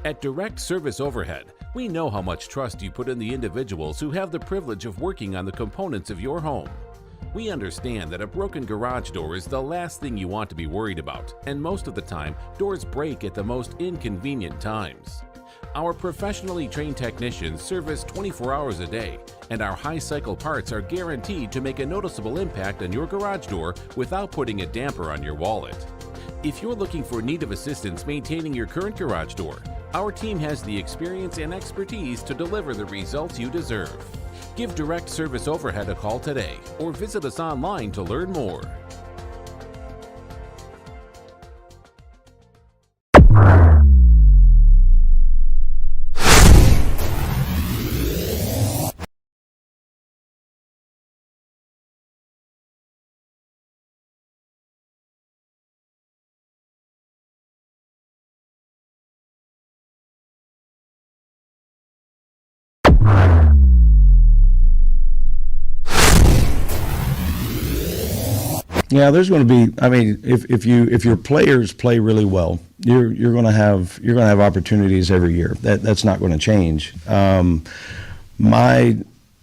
At Direct Service Overhead, we know how much trust you put in the individuals who have the privilege of working on the components of your home. We understand that a broken garage door is the last thing you want to be worried about, and most of the time, doors break at the most inconvenient times. Our professionally trained technicians service 24 hours a day, and our high-cycle parts are guaranteed to make a noticeable impact on your garage door without putting a damper on your wallet. If you're looking for need of assistance maintaining your current garage door, our team has the experience and expertise to deliver the results you deserve. Give Direct Service Overhead a call today or visit us online to learn more. Yeah, there's going to be. I mean, if your players play really well, you're going to have opportunities every year. That's not going to change. My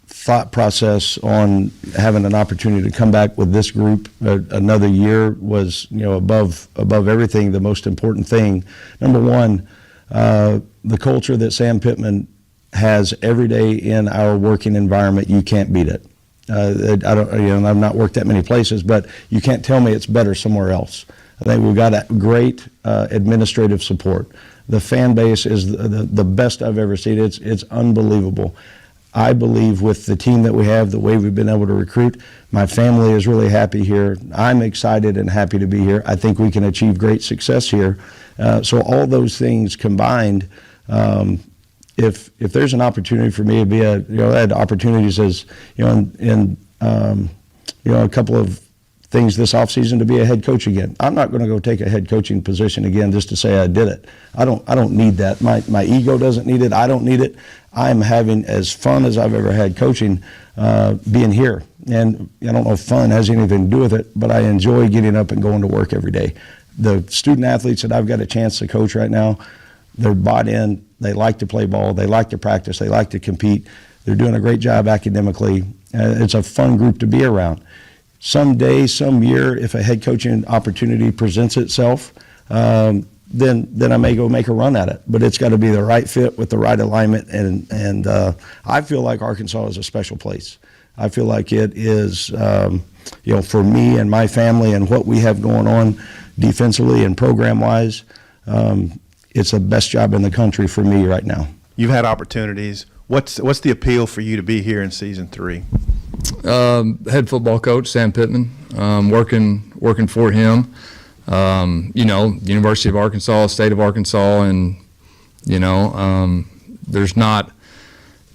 thought process on having an opportunity to come back with this group another year was, above everything, the most important thing. Number one, the culture that Sam Pittman has every day in our working environment, you can't beat it. I've not worked that many places, but you can't tell me it's better somewhere else. I think we've got a great administrative support. The fan base is the best I've ever seen. It's unbelievable. I believe with the team that we have, the way we've been able to recruit, my family is really happy here. I'm excited and happy to be here. I think we can achieve great success here. So all those things combined, if there's an opportunity for me to be I had opportunities as, in a couple of things this offseason to be a head coach again. I'm not going to go take a head coaching position again just to say I did it. I don't need that. My ego doesn't need it. I don't need it. I'm having as fun as I've ever had coaching, being here. And I don't know if fun has anything to do with it, but I enjoy getting up and going to work every day. The student athletes that I've got a chance to coach right now, they're bought in. They like to play ball. They like to practice. They like to compete. They're doing a great job academically. It's a fun group to be around. Someday, some year, if a head coaching opportunity presents itself, then I may go make a run at it. But it's got to be the right fit with the right alignment. And I feel like Arkansas is a special place. I feel like it is, for me and my family and what we have going on defensively and program-wise, it's the best job in the country for me right now. You've had opportunities. What's the appeal for you to be here in season 3? Head football coach Sam Pittman, working for him. University of Arkansas, State of Arkansas, and there's not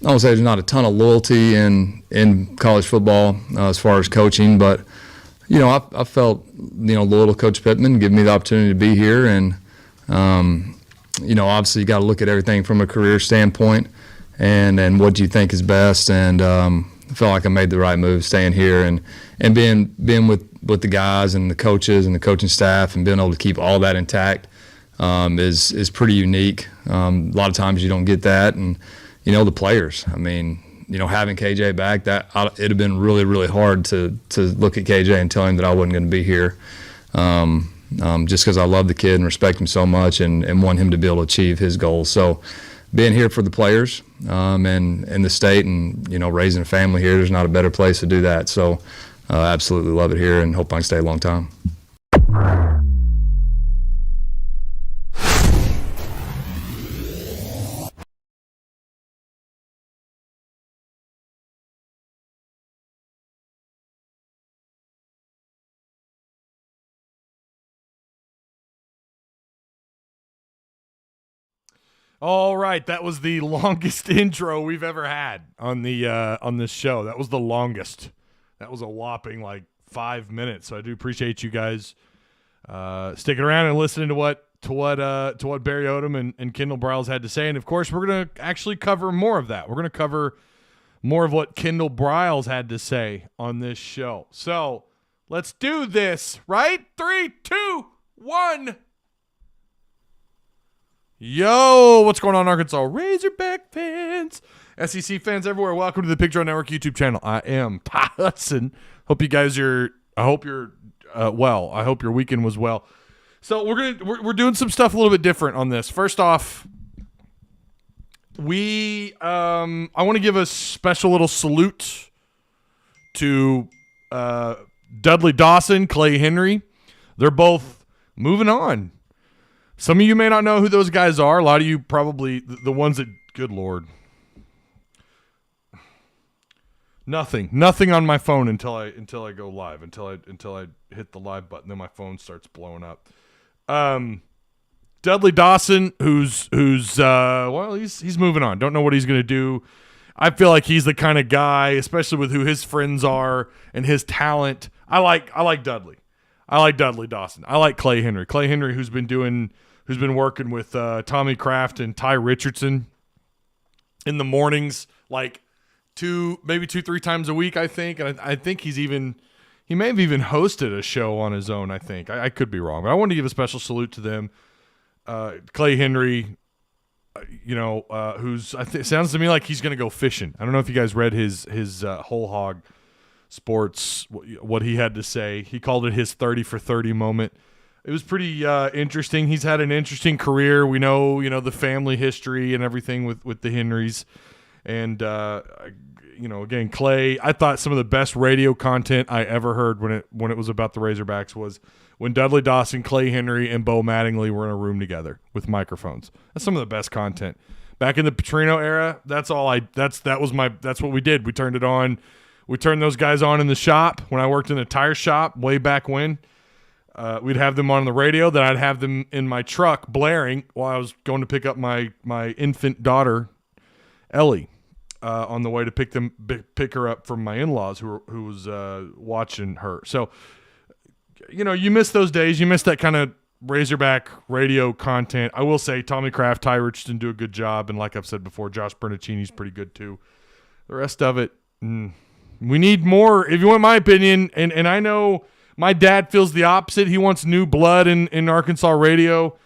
a ton of loyalty in college football as far as coaching, but I felt loyal to Coach Pittman, give me the opportunity to be here, and obviously you got to look at everything from a career standpoint and what do you think is best, and I felt like I made the right move staying here and being with the guys and the coaches and the coaching staff and being able to keep all that intact is pretty unique. A lot of times you don't get that, and the players. I mean, having KJ back, it'd have been really, really hard to look at KJ and tell him that I wasn't going to be here. Just because I love the kid and respect him so much and want him to be able to achieve his goals. So being here for the players and the state and, raising a family here, there's not a better place to do that. So absolutely love it here and hope I can stay a long time. All right, that was the longest intro we've ever had on this show. That was the longest. That was a whopping 5 minutes. So I do appreciate you guys sticking around and listening to what Barry Odom and Kendal Briles had to say. And of course, we're gonna actually cover more of that. We're gonna cover more of what Kendal Briles had to say on this show. So let's do this. Right? 3, 2, 1. Yo, what's going on, Arkansas Razorback fans, SEC fans everywhere? Welcome to the Pig Draw Network YouTube channel. I am Ty Hudson. I hope you're well. I hope your weekend was well. So we're doing some stuff a little bit different on this. First off, I want to give a special little salute to Dudley Dawson, Clay Henry. They're both moving on. Some of you may not know who those guys are. A lot of you probably, the ones that, good Lord. Nothing on my phone until I go live, until I hit the live button, then my phone starts blowing up. Dudley Dawson, who's he's moving on. Don't know what he's going to do. I feel like he's the kind of guy, especially with who his friends are and his talent. I like Dudley. I like Dudley Dawson. I like Clay Henry. Clay Henry, who's been working with Tommy Kraft and Ty Richardson in the mornings, like 2-3 times a week, I think. And I think he may have even hosted a show on his own, I think. I could be wrong, but I want to give a special salute to them. Clay Henry, it sounds to me like he's going to go fishing. I don't know if you guys read his Whole Hog Sports, what he had to say. He called it his 30 for 30 moment. It was pretty interesting. He's had an interesting career. We know, the family history and everything with the Henrys. And, again, Clay, I thought some of the best radio content I ever heard when it was about the Razorbacks was when Dudley Dawson, Clay Henry, and Bo Mattingly were in a room together with microphones. That's some of the best content. Back in the Petrino era, that's what we did. We turned it on. We turned those guys on in the shop when I worked in a tire shop way back when. We'd have them on the radio. Then I'd have them in my truck blaring while I was going to pick up my infant daughter, Ellie, on the way to pick her up from my in-laws who was watching her. So, you miss those days. You miss that kind of Razorback radio content. I will say Tommy Kraft, Ty Richardson do a good job, and like I've said before, Josh Bernaccini's pretty good too. The rest of it, we need more. If you want my opinion, and I know my dad feels the opposite. He wants new blood in Arkansas radio.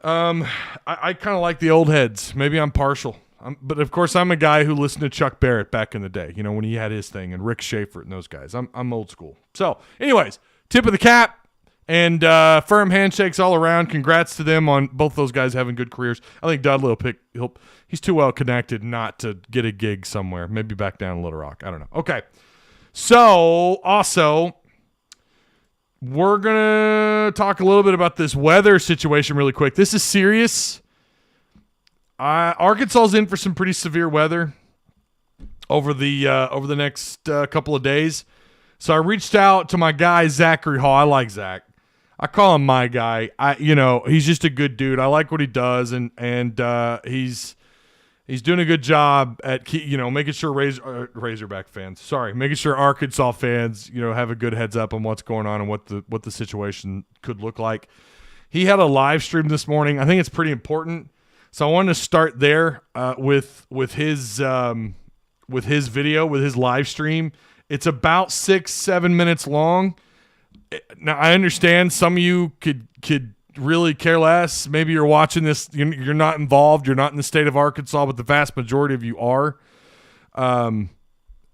I kind of like the old heads. Maybe I'm partial. But, of course, I'm a guy who listened to Chuck Barrett back in the day, when he had his thing, and Rick Schaefer and those guys. I'm old school. So, anyways, tip of the cap and firm handshakes all around. Congrats to them on both those guys having good careers. I think Dudley he's too well connected not to get a gig somewhere, maybe back down in Little Rock. I don't know. Okay. So, also, we're going to talk a little bit about this weather situation really quick. This is serious. Arkansas's in for some pretty severe weather over the next couple of days. So I reached out to my guy, Zachary Hall. I like Zach. I call him my guy. He's just a good dude. I like what he does, and he's doing a good job at making sure Razorback fans. Sorry, making sure Arkansas fans have a good heads up on what's going on and what the situation could look like. He had a live stream this morning. I think it's pretty important. So I wanted to start there with his video, with his live stream. It's about 6-7 minutes long. Now I understand some of you could really care less. Maybe you're watching this, you're not involved, you're not in the state of Arkansas, but the vast majority of you are. And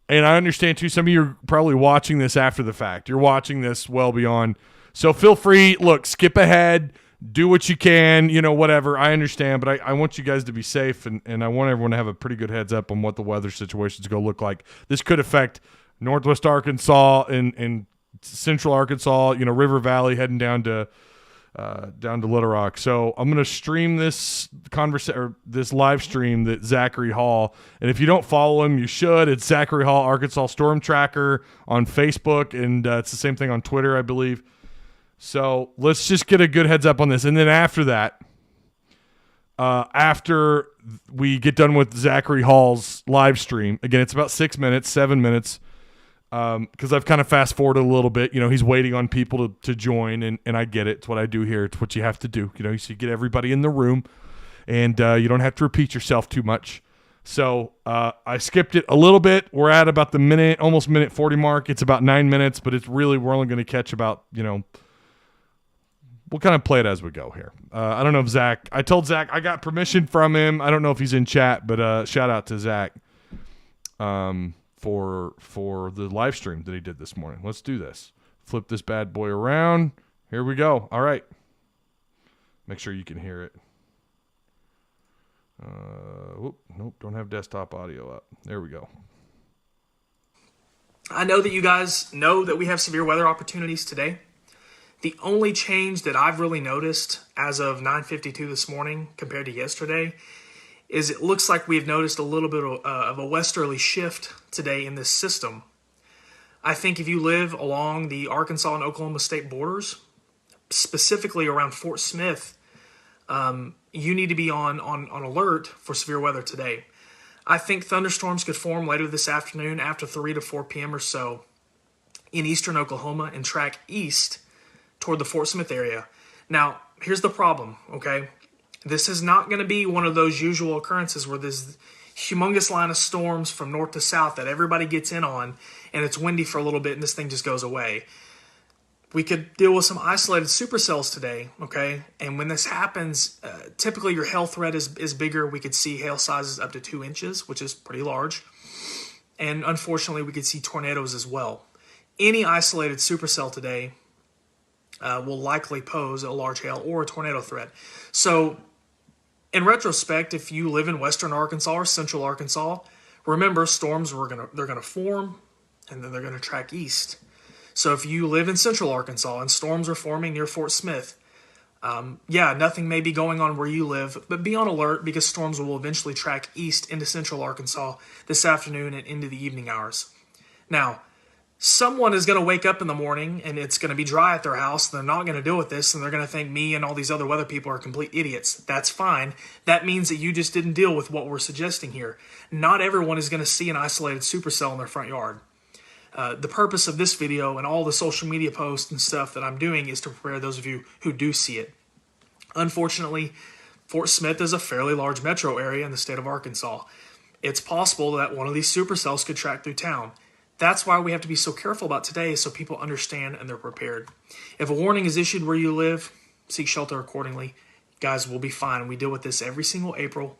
I understand too, some of you are probably watching this after the fact. You're watching this well beyond. So feel free, skip ahead. Do what you can, whatever. I understand, but I want you guys to be safe, and I want everyone to have a pretty good heads up on what the weather situation is going to look like. This could affect Northwest Arkansas and Central Arkansas, River Valley, heading down to Little Rock. So I'm going to stream this this live stream that Zachary Hall, and if you don't follow him, you should. It's Zachary Hall, Arkansas Storm Tracker on Facebook, and it's the same thing on Twitter, I believe. So let's just get a good heads up on this. And then after that, after we get done with Zachary Hall's live stream, again, it's about 7 minutes, because I've kind of fast forwarded a little bit. He's waiting on people to join, and I get it. It's what I do here. It's what you have to do. You get everybody in the room, and you don't have to repeat yourself too much. So I skipped it a little bit. We're at about the almost minute 40 mark. It's about 9 minutes, but we're only going to catch about, we'll kind of play it as we go here. I don't know if Zach, I told Zach I got permission from him. I don't know if he's in chat, but shout out to Zach for the live stream that he did this morning. Let's do this. Flip this bad boy around. Here we go. All right. Make sure you can hear it. Nope, don't have desktop audio up. There we go. I know that you guys know that we have severe weather opportunities today. The only change that I've really noticed as of 9:52 this morning compared to yesterday is it looks like we've noticed a little bit of a westerly shift today in this system. I think if you live along the Arkansas and Oklahoma state borders, specifically around Fort Smith, you need to be on alert for severe weather today. I think thunderstorms could form later this afternoon after 3 to 4 p.m. or so in eastern Oklahoma and track east toward the Fort Smith area. Now, here's the problem, okay? This is not going to be one of those usual occurrences where there's humongous line of storms from north to south that everybody gets in on, and it's windy for a little bit and this thing just goes away. We could deal with some isolated supercells today, okay? And when this happens, typically your hail threat is bigger. We could see hail sizes up to 2 inches, which is pretty large. And unfortunately, we could see tornadoes as well. Any isolated supercell today will likely pose a large hail or a tornado threat. So in retrospect, if you live in western Arkansas or central Arkansas, remember storms they're gonna form and then they're gonna track east. So if you live in central Arkansas and storms are forming near Fort Smith, nothing may be going on where you live, but be on alert because storms will eventually track east into central Arkansas this afternoon and into the evening hours. Now, someone is going to wake up in the morning and it's going to be dry at their house. They're not going to deal with this and they're going to think me and all these other weather people are complete idiots. That's fine. That means that you just didn't deal with what we're suggesting here. Not everyone is going to see an isolated supercell in their front yard. The purpose of this video and all the social media posts and stuff that I'm doing is to prepare those of you who do see it. Unfortunately, Fort Smith is a fairly large metro area in the state of Arkansas. It's possible that one of these supercells could track through town. That's why we have to be so careful about today so people understand and they're prepared. If a warning is issued where you live, seek shelter accordingly. Guys, we'll be fine. We deal with this every single April.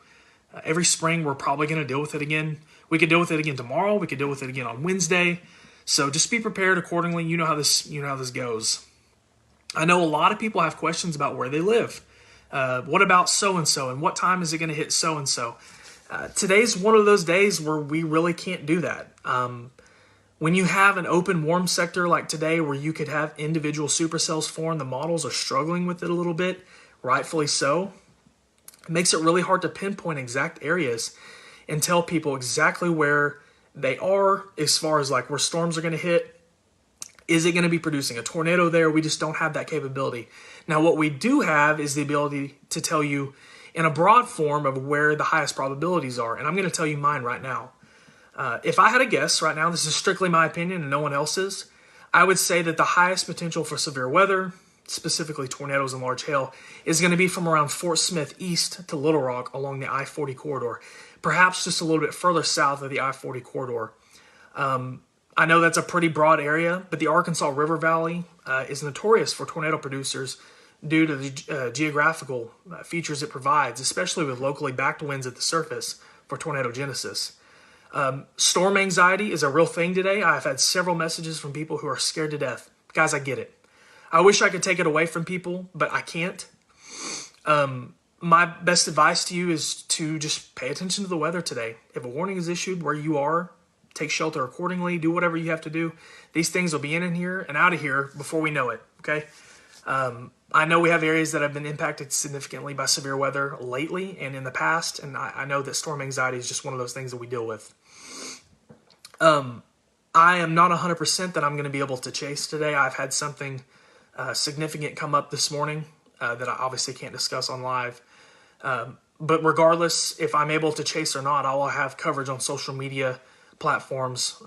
Every spring, we're probably going to deal with it again. We could deal with it again tomorrow. We could deal with it again on Wednesday. So just be prepared accordingly. You know how this goes. I know a lot of people have questions about where they live. What about so-and-so and what time is it going to hit so-and-so? Today's one of those days where we really can't do that. When you have an open warm sector like today where you could have individual supercells form, the models are struggling with it a little bit, rightfully so. It makes it really hard to pinpoint exact areas and tell people exactly where they are as far as like where storms are going to hit. Is it going to be producing a tornado there? We just don't have that capability. Now, what we do have is the ability to tell you in a broad form of where the highest probabilities are. And I'm going to tell you mine right now. If I had a guess right now, this is strictly my opinion and no one else's, I would say that the highest potential for severe weather, specifically tornadoes and large hail, is going to be from around Fort Smith east to Little Rock along the I-40 corridor, perhaps just a little bit further south of the I-40 corridor. I know that's a pretty broad area, but the Arkansas River Valley is notorious for tornado producers due to the geographical features it provides, especially with locally backed winds at the surface for tornado genesis. Storm anxiety is a real thing today. I've had several messages from people who are scared to death. Guys, I get it. I wish I could take it away from people, but I can't. My best advice to you is to just pay attention to the weather today. If a warning is issued where you are, take shelter accordingly, do whatever you have to do. These things will be in here and out of here before we know it, okay? I know we have areas that have been impacted significantly by severe weather lately and in the past, and I know that storm anxiety is just one of those things that we deal with. I am not 100% that I'm going to be able to chase today. I've had something significant come up this morning that I obviously can't discuss on live. But regardless, if I'm able to chase or not, I will have coverage on social media platforms.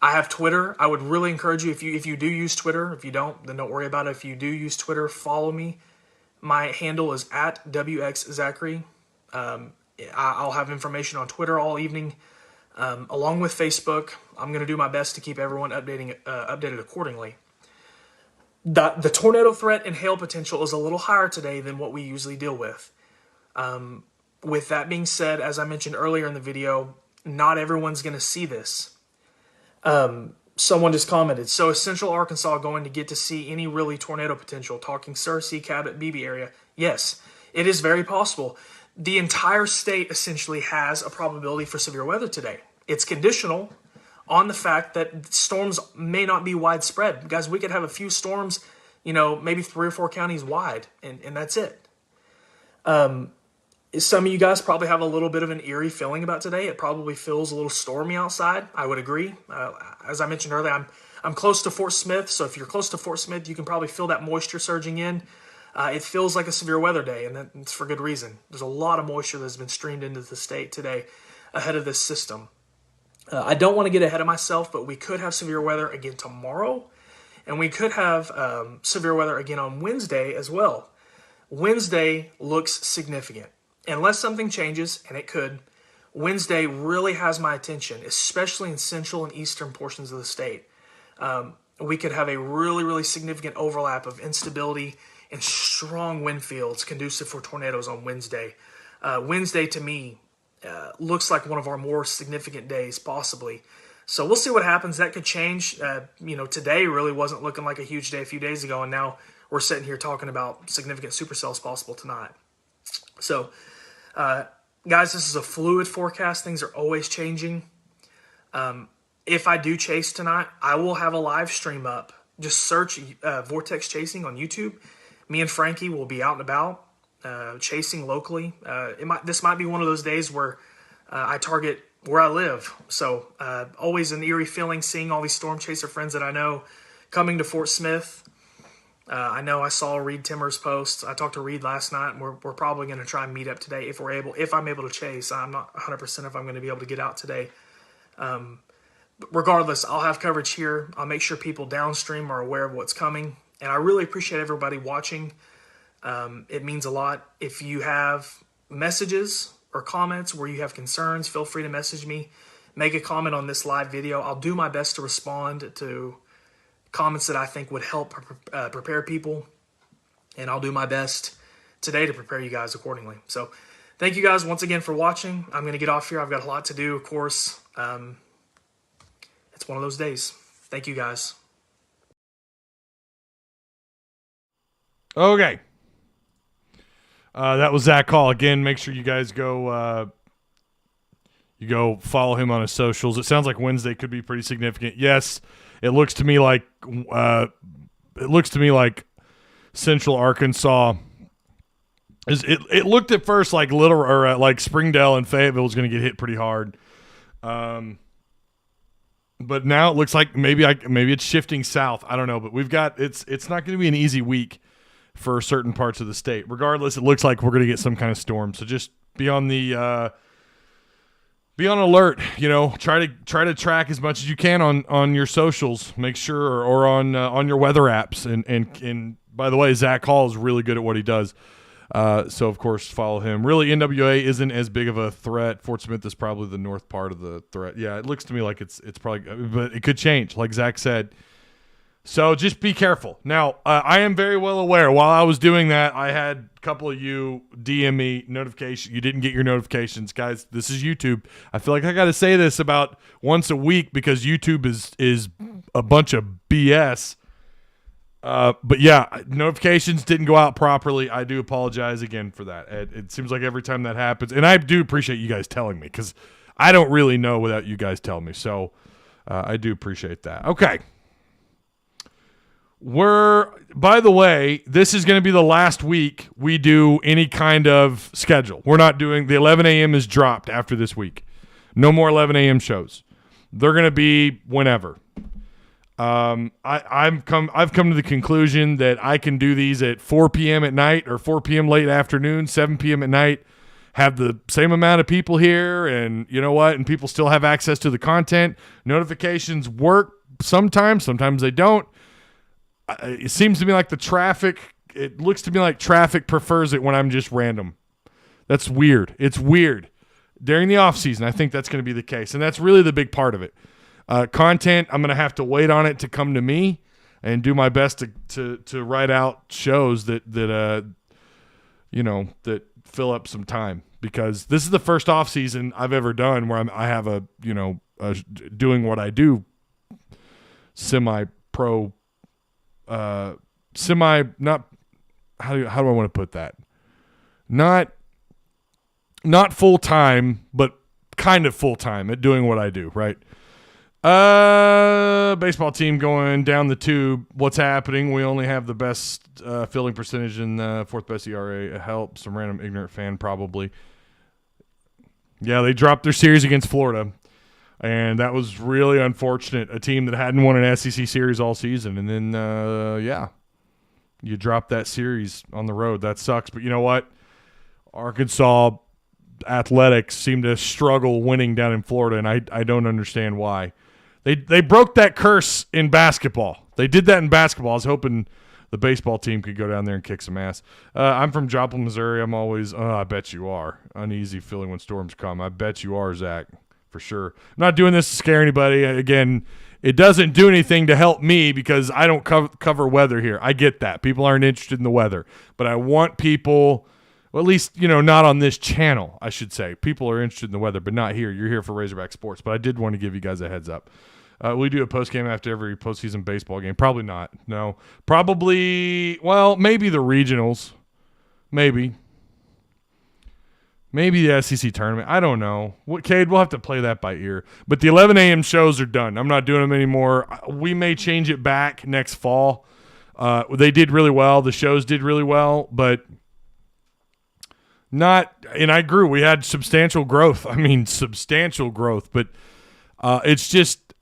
I have Twitter. I would really encourage you, if you do use Twitter, if you don't, then don't worry about it. If you do use Twitter, follow me. My handle is @WXZachary. I'll have information on Twitter all evening, along with Facebook. I'm going to do my best to keep everyone updated accordingly. the tornado threat and hail potential is a little higher today than what we usually deal with. With that being said, as I mentioned earlier in the video, not everyone's going to see this. Someone just commented, so is Central Arkansas going to get to see any really tornado potential? Talking Searcy, Cabot, Beebe area. Yes, it is very possible. The entire state essentially has a probability for severe weather today. It's conditional on the fact that storms may not be widespread. Guys, we could have a few storms, maybe 3 or 4 counties wide, and that's it. Some of you guys probably have a little bit of an eerie feeling about today. It probably feels a little stormy outside. I would agree. As I mentioned earlier, I'm close to Fort Smith, so if you're close to Fort Smith, you can probably feel that moisture surging in. It feels like a severe weather day, and that's for good reason. There's a lot of moisture that's been streamed into the state today ahead of this system. I don't want to get ahead of myself, but we could have severe weather again tomorrow, and we could have severe weather again on Wednesday as well. Wednesday looks significant. Unless something changes, and it could, Wednesday really has my attention, especially in central and eastern portions of the state. We could have a really, really significant overlap of instability and strong wind fields conducive for tornadoes on Wednesday. Wednesday, to me, looks like one of our more significant days, possibly. So we'll see what happens. That could change. Today really wasn't looking like a huge day a few days ago, and now we're sitting here talking about significant supercells possible tonight. So, guys, this is a fluid forecast. Things are always changing. If I do chase tonight, I will have a live stream up. Just search Vortex Chasing on YouTube. Me and Frankie will be out and about chasing locally. This might be one of those days where I target where I live. So always an eerie feeling seeing all these storm chaser friends that I know coming to Fort Smith. I know I saw Reed Timmer's post. I talked to Reed last night, and we're probably going to try and meet up today if I'm able to chase. I'm not 100% if I'm going to be able to get out today. Regardless, I'll have coverage here. I'll make sure people downstream are aware of what's coming. And I really appreciate everybody watching. It means a lot. If you have messages or comments where you have concerns, feel free to message me. Make a comment on this live video. I'll do my best to respond to comments that I think would help prepare people. And I'll do my best today to prepare you guys accordingly. So thank you guys once again for watching. I'm going to get off here. I've got a lot to do, of course. It's one of those days. Thank you guys. Okay. That was Zach Hall. Again, make sure you guys go follow him on his socials. It sounds like Wednesday could be pretty significant. Yes, it looks to me like Central Arkansas it looked at first like like Springdale and Fayetteville was going to get hit pretty hard. But now it looks like maybe it's shifting south. I don't know, but it's not going to be an easy week for certain parts of the state. Regardless, it looks like we're going to get some kind of storm. So just be on alert. Try to track as much as you can on your socials. Make sure or on your weather apps. And by the way, Zach Hall is really good at what he does. So of course follow him. Really, NWA isn't as big of a threat. Fort Smith is probably the north part of the threat. Yeah, it looks to me like it's probably, but it could change, like Zach said. So just be careful. Now, I am very well aware. While I was doing that, I had a couple of you DM me notification. You didn't get your notifications, guys. This is YouTube. I feel like I got to say this about once a week because YouTube is a bunch of BS. But yeah, notifications didn't go out properly. I do apologize again for that. It seems like every time that happens, and I do appreciate you guys telling me because I don't really know without you guys telling me. So I do appreciate that. Okay. By the way, this is going to be the last week we do any kind of schedule. We're not doing the 11 a.m. is dropped after this week. No more 11 a.m. shows. They're going to be whenever. I've come to the conclusion that I can do these at 4 p.m. at night or 4 p.m. late afternoon, 7 p.m. at night, have the same amount of people here, and you know what? And people still have access to the content. Notifications work sometimes they don't. It seems to me like it looks to me like traffic prefers it when I'm just random. That's weird. It's weird. During the off season, I think that's going to be the case. And that's really the big part of it. Content, I'm going to have to wait on it to come to me. and do my best to write out shows that fill up some time, because this is the first off season I've ever done where I have doing what I do semi-pro, not how do I want to put that? Not full time, but kind of full time at doing what I do, right? Baseball team going down the tube. What's happening? We only have the best fielding percentage and the fourth best ERA. It helps. Some random ignorant fan probably. Yeah, they dropped their series against Florida, and that was really unfortunate. A team that hadn't won an SEC series all season, and then you drop that series on the road. That sucks. But you know what? Arkansas athletics seem to struggle winning down in Florida, and I don't understand why. They broke that curse in basketball. They did that in basketball. I was hoping the baseball team could go down there and kick some ass. I'm from Joplin, Missouri. I'm always, I bet you are. Uneasy feeling when storms come. I bet you are, Zach, for sure. I'm not doing this to scare anybody. Again, it doesn't do anything to help me because I don't cover weather here. I get that. People aren't interested in the weather. But I want people, well, at least, not on this channel, I should say. People are interested in the weather, but not here. You're here for Razorback Sports. But I did want to give you guys a heads up. We do a post-game after every postseason baseball game. Probably not. No. Probably, well, maybe the regionals. Maybe the SEC tournament. I don't know. Cade, we'll have to play that by ear. But the 11 a.m. shows are done. I'm not doing them anymore. We may change it back next fall. They did really well. The shows did really well, but not – and I grew. We had substantial growth. I mean, substantial growth. But it's just –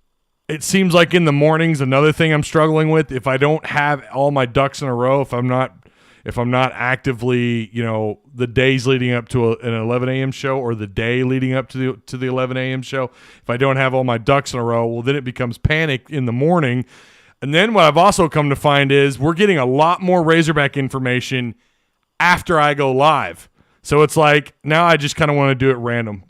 it seems like in the mornings, another thing I'm struggling with, if I don't have all my ducks in a row, if I'm not actively, the days leading up to an 11 a.m. show or the day leading up to the 11 a.m. show, if I don't have all my ducks in a row, well, then it becomes panic in the morning. And then what I've also come to find is we're getting a lot more Razorback information after I go live. So it's like now I just kind of want to do it random,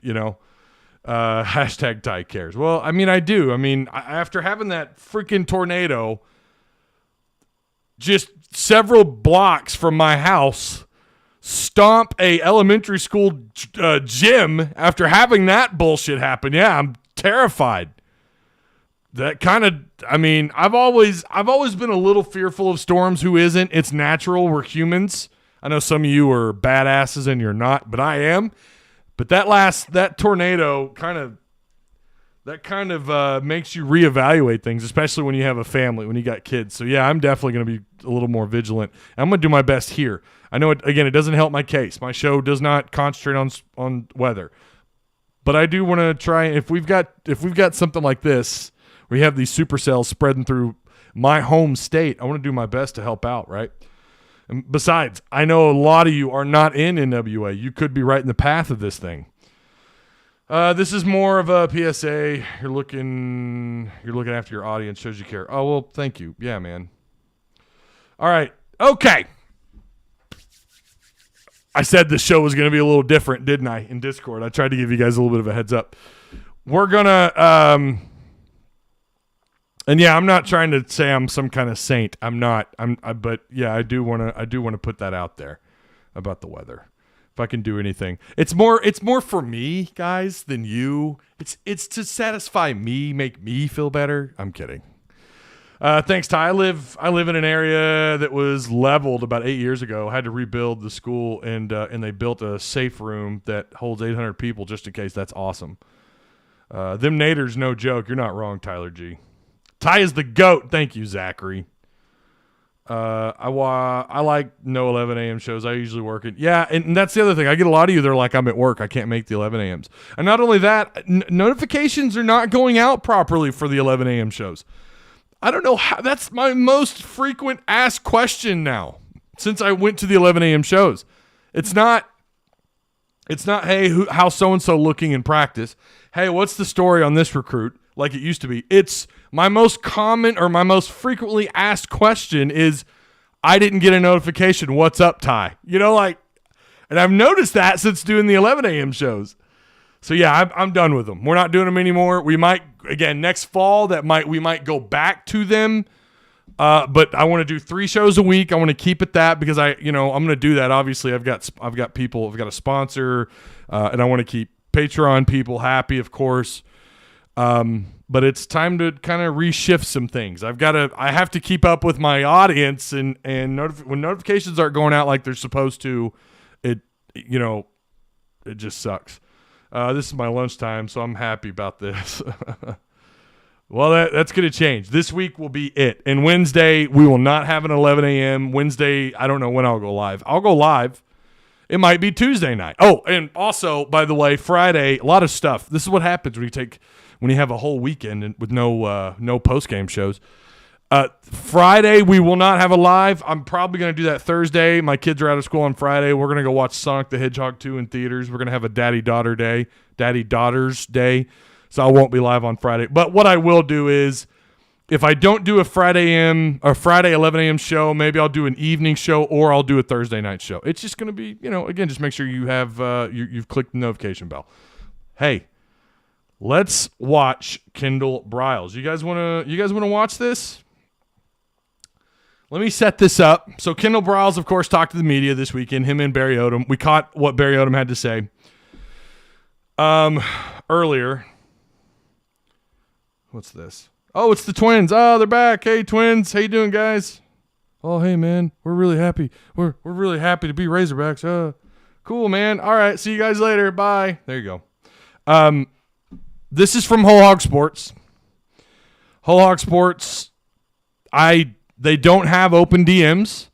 hashtag Ty cares. Well, I mean, I do. I mean, after having that freaking tornado just several blocks from my house stomp a elementary school gym after having that bullshit happen, yeah, I'm terrified. That kind of, I mean, I've always been a little fearful of storms. Who isn't? It's natural. We're humans. I know some of you are badasses and you're not, but I am. But that tornado kind of makes you reevaluate things, especially when you have a family, when you got kids. So yeah, I'm definitely going to be a little more vigilant. I'm going to do my best here. I know it doesn't help my case. My show does not concentrate on weather, but I do want to try. If we've got something like this, we have these supercells spreading through my home state. I want to do my best to help out, right? And besides, I know a lot of you are not in NWA. You could be right in the path of this thing. This is more of a PSA. You're looking after your audience, shows you care. Oh, well, thank you. Yeah, man. All right. Okay. I said this show was going to be a little different, didn't I, in Discord? I tried to give you guys a little bit of a heads up. We're going to and yeah, I'm not trying to say I'm some kind of saint. I'm not. But yeah, I do want to put that out there about the weather. If I can do anything, it's more for me, guys, than you. It's to satisfy me, make me feel better. I'm kidding. Thanks, Ty. I live in an area that was leveled about 8 years ago. I had to rebuild the school, and they built a safe room that holds 800 people just in case. That's awesome. Them Naders, no joke. You're not wrong, Tyler G. Ty is the GOAT. Thank you, Zachary. I like no 11 a.m. shows. I usually work it. Yeah, and that's the other thing. I get a lot of you that are like, I'm at work. I can't make the 11 a.m.s. And not only that, notifications are not going out properly for the 11 a.m. shows. I don't know how. That's my most frequent asked question now since I went to the 11 a.m. shows. It's not, hey, how's so-and-so looking in practice? Hey, what's the story on this recruit? Like it used to be. It's my most common or my most frequently asked question is, I didn't get a notification. What's up, Ty? And I've noticed that since doing the 11 a.m. shows. So yeah, I'm done with them. We're not doing them anymore. We might, again, next fall, we might go back to them. But I want to do 3 shows a week. I want to keep it that because I'm going to do that. Obviously, I've got people, I've got a sponsor, and I want to keep Patreon people happy, of course. But it's time to kind of reshift some things. I have to keep up with my audience, and when notifications aren't going out like they're supposed to, it just sucks. This is my lunchtime, so I'm happy about this. Well, that's going to change. This week will be it. And Wednesday, we will not have an 11 a.m. Wednesday, I don't know when I'll go live. I'll go live. It might be Tuesday night. Oh, and also, by the way, Friday, a lot of stuff. This is what happens when you have a whole weekend with no post-game shows. Friday, we will not have a live. I'm probably going to do that Thursday. My kids are out of school on Friday. We're going to go watch Sonic the Hedgehog 2 in theaters. We're going to have a Daddy-Daughters Day. So I won't be live on Friday. But what I will do is, if I don't do a Friday 11 a.m. show, maybe I'll do an evening show or I'll do a Thursday night show. It's just going to be, again, just make sure you have you've clicked the notification bell. Hey, let's watch Kendal Briles. You guys want to watch this? Let me set this up. So Kendal Briles, of course, talked to the media this weekend. Him and Barry Odom. We caught what Barry Odom had to say earlier. What's this? Oh, it's the Twins. Oh, they're back. Hey, Twins. How you doing, guys? Oh, hey, man. We're really happy. We're really happy to be Razorbacks. Cool, man. All right. See you guys later. Bye. There you go. This is from Whole Hog Sports. Whole Hog Sports, they don't have open DMs.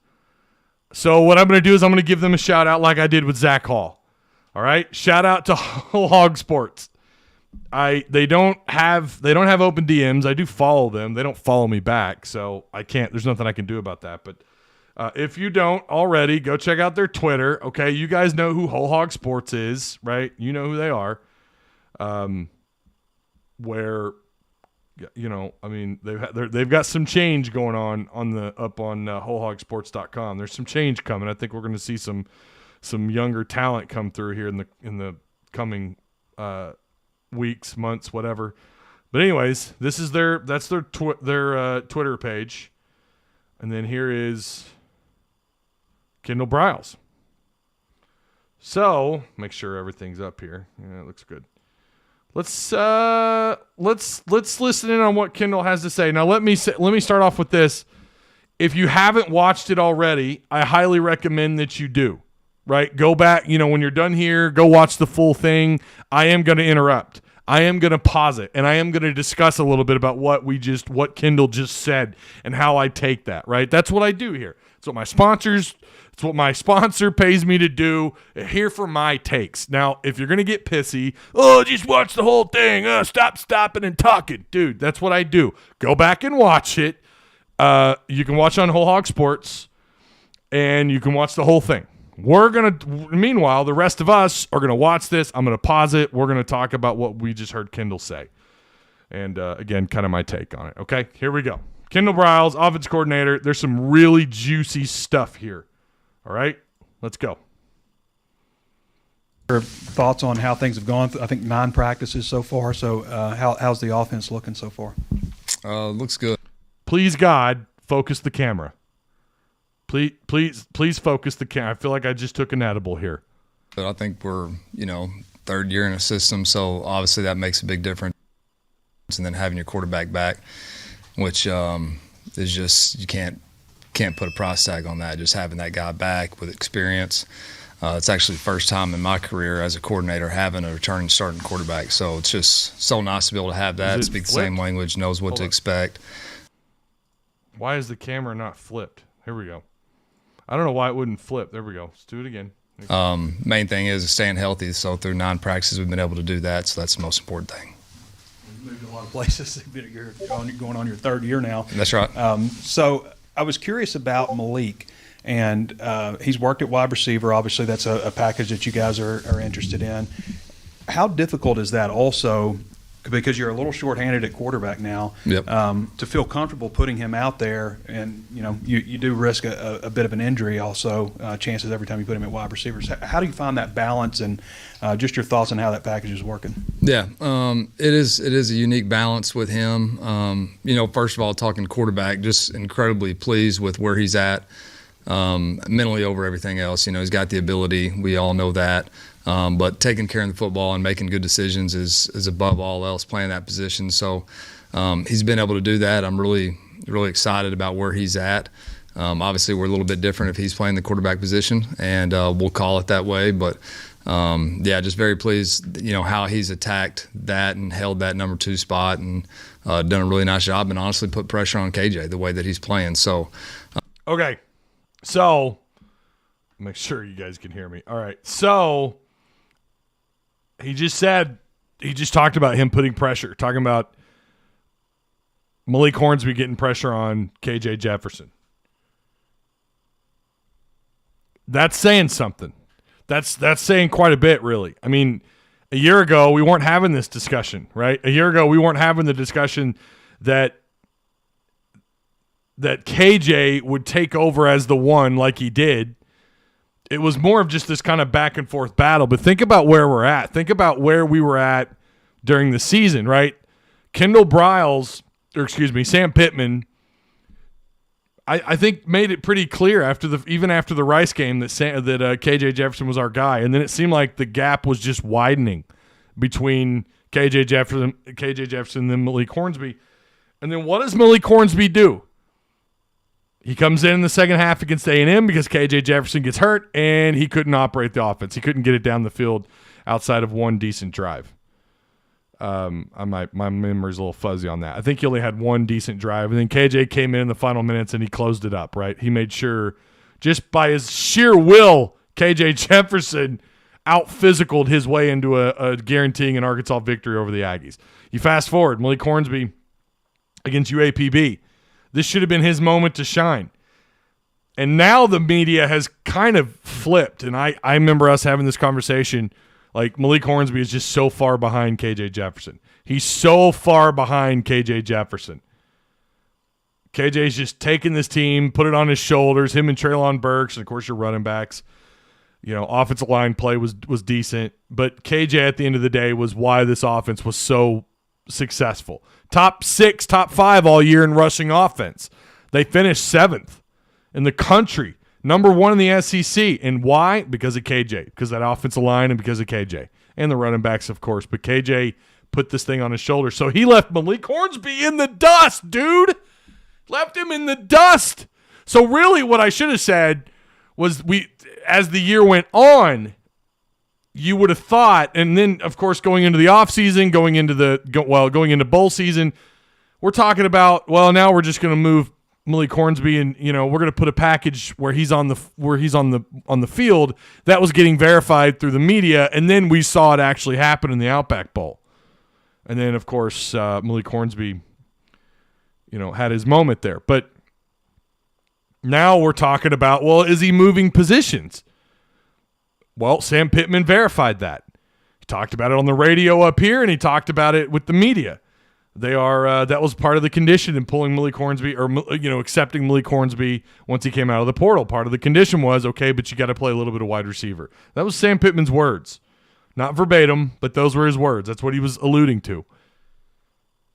So what I'm going to do is I'm going to give them a shout out like I did with Zach Hall. All right? Shout out to Whole Hog Sports. They don't have open DMs. I do follow them. They don't follow me back, so I can't. There's nothing I can do about that. But if you don't already, go check out their Twitter. Okay, you guys know who Whole Hog Sports is, right? You know who they are. Where, they've got some change going on wholehogsports.com. There's some change coming. I think we're going to see some younger talent come through here in the coming weeks, months, whatever. But anyways, this is their Twitter page, and then here is Kendal Briles. So make sure everything's up here. Yeah, it looks good. Let's listen in on what Kendal has to say. Now let me start off with this. If you haven't watched it already, I highly recommend that you do. Right? Go back, when you're done here, go watch the full thing. I am going to interrupt. I am going to pause it, and I am going to discuss a little bit about what Kendal just said and how I take that, right? That's what I do here. It's what my sponsor pays me to do, here for my takes. Now, if you're going to get pissy, just watch the whole thing. Stop stopping and talking. Dude, that's what I do. Go back and watch it. You can watch on Whole Hog Sports, and you can watch the whole thing. Meanwhile, the rest of us are going to watch this. I'm going to pause it. We're going to talk about what we just heard Kendal say. And again, kind of my take on it. Okay, here we go. Kendal Briles, offense coordinator. There's some really juicy stuff here. All right, let's go. Thoughts on how things have gone? I think 9 practices so far. So how's the offense looking so far? Looks good. Please, God, focus the camera. Please focus the camera. I feel like I just took an edible here. But I think we're, third year in a system, so obviously that makes a big difference. And then having your quarterback back, which is just, you can't put a price tag on that. Just having that guy back with experience. It's actually the first time in my career as a coordinator having a returning starting quarterback. So it's just so nice to be able to have that, speak the same language, knows what to expect. Why is the camera not flipped? Here we go. I don't know why it wouldn't flip. There we go. Let's do it again. Main thing is staying healthy. So through 9 practices, we've been able to do that. So that's the most important thing. You've moved a lot of places. You're going on your 3rd year now. That's right. So I was curious about Malik, and he's worked at wide receiver. Obviously, that's a package that you guys are interested in. How difficult is that also because you're a little shorthanded at quarterback now. Yep. To feel comfortable putting him out there, and you do risk a bit of an injury also, chances every time you put him at wide receivers. How do you find that balance, and just your thoughts on how that package is working? Yeah, it is a unique balance with him. First of all, talking quarterback, just incredibly pleased with where he's at mentally over everything else. He's got the ability. We all know that. But taking care of the football and making good decisions is above all else, playing that position. So he's been able to do that. I'm really, really excited about where he's at. Obviously, we're a little bit different if he's playing the quarterback position, and we'll call it that way. But, just very pleased, how he's attacked that and held that number 2 spot and done a really nice job and honestly put pressure on KJ the way that he's playing. So, Okay, so make sure you guys can hear me. All right, so he just talked about him putting pressure, talking about Malik Hornsby getting pressure on KJ Jefferson. That's saying something. That's saying quite a bit, really. I mean, a year ago, we weren't having this discussion, right? A year ago, we weren't having the discussion that KJ would take over as the one like he did. It was more of just this kind of back and forth battle. But think about where we're at. Think about where we were at during the season, right? Kendal Briles, Sam Pittman, I think made it pretty clear even after the Rice game that KJ Jefferson was our guy. And then it seemed like the gap was just widening between KJ Jefferson and then Malik Hornsby. And then what does Malik Hornsby do? He comes in the second half against A&M because KJ Jefferson gets hurt, and he couldn't operate the offense. He couldn't get it down the field outside of one decent drive. My memory's a little fuzzy on that. I think he only had one decent drive, and then KJ came in the final minutes, and he closed it up, right? He made sure, just by his sheer will, KJ Jefferson out-physicaled his way into a guaranteeing an Arkansas victory over the Aggies. You fast forward, Malik Hornsby against UAPB. This should have been his moment to shine. And now the media has kind of flipped. And I remember us having this conversation, like Malik Hornsby is just so far behind KJ Jefferson. He's so far behind KJ Jefferson. KJ's just taking this team, put it on his shoulders, him and Treylon Burks, and of course your running backs. Offensive line play was decent. But KJ at the end of the day was why this offense was so successful. Top 6, top 5 all year in rushing offense. They finished 7th in the country, number 1 in the SEC. And why? Because of KJ, because of that offensive line and because of KJ. And the running backs, of course. But KJ put this thing on his shoulders. So he left Malik Hornsby in the dust, dude. Left him in the dust. So really what I should have said was as the year went on, you would have thought, and then, of course, going into the offseason, going into bowl season, we're talking about, now we're just going to move Malik Hornsby, and we're going to put a package where he's on the field. That was getting verified through the media, and then we saw it actually happen in the Outback Bowl. And then, of course, Malik Hornsby, had his moment there. But now we're talking about, is he moving positions? Well, Sam Pittman verified that. He talked about it on the radio up here, and he talked about it with the media. They are that was part of the condition in pulling Malik Hornsby, or accepting Malik Hornsby once he came out of the portal. Part of the condition was, okay, but you got to play a little bit of wide receiver. That was Sam Pittman's words, not verbatim, but those were his words. That's what he was alluding to.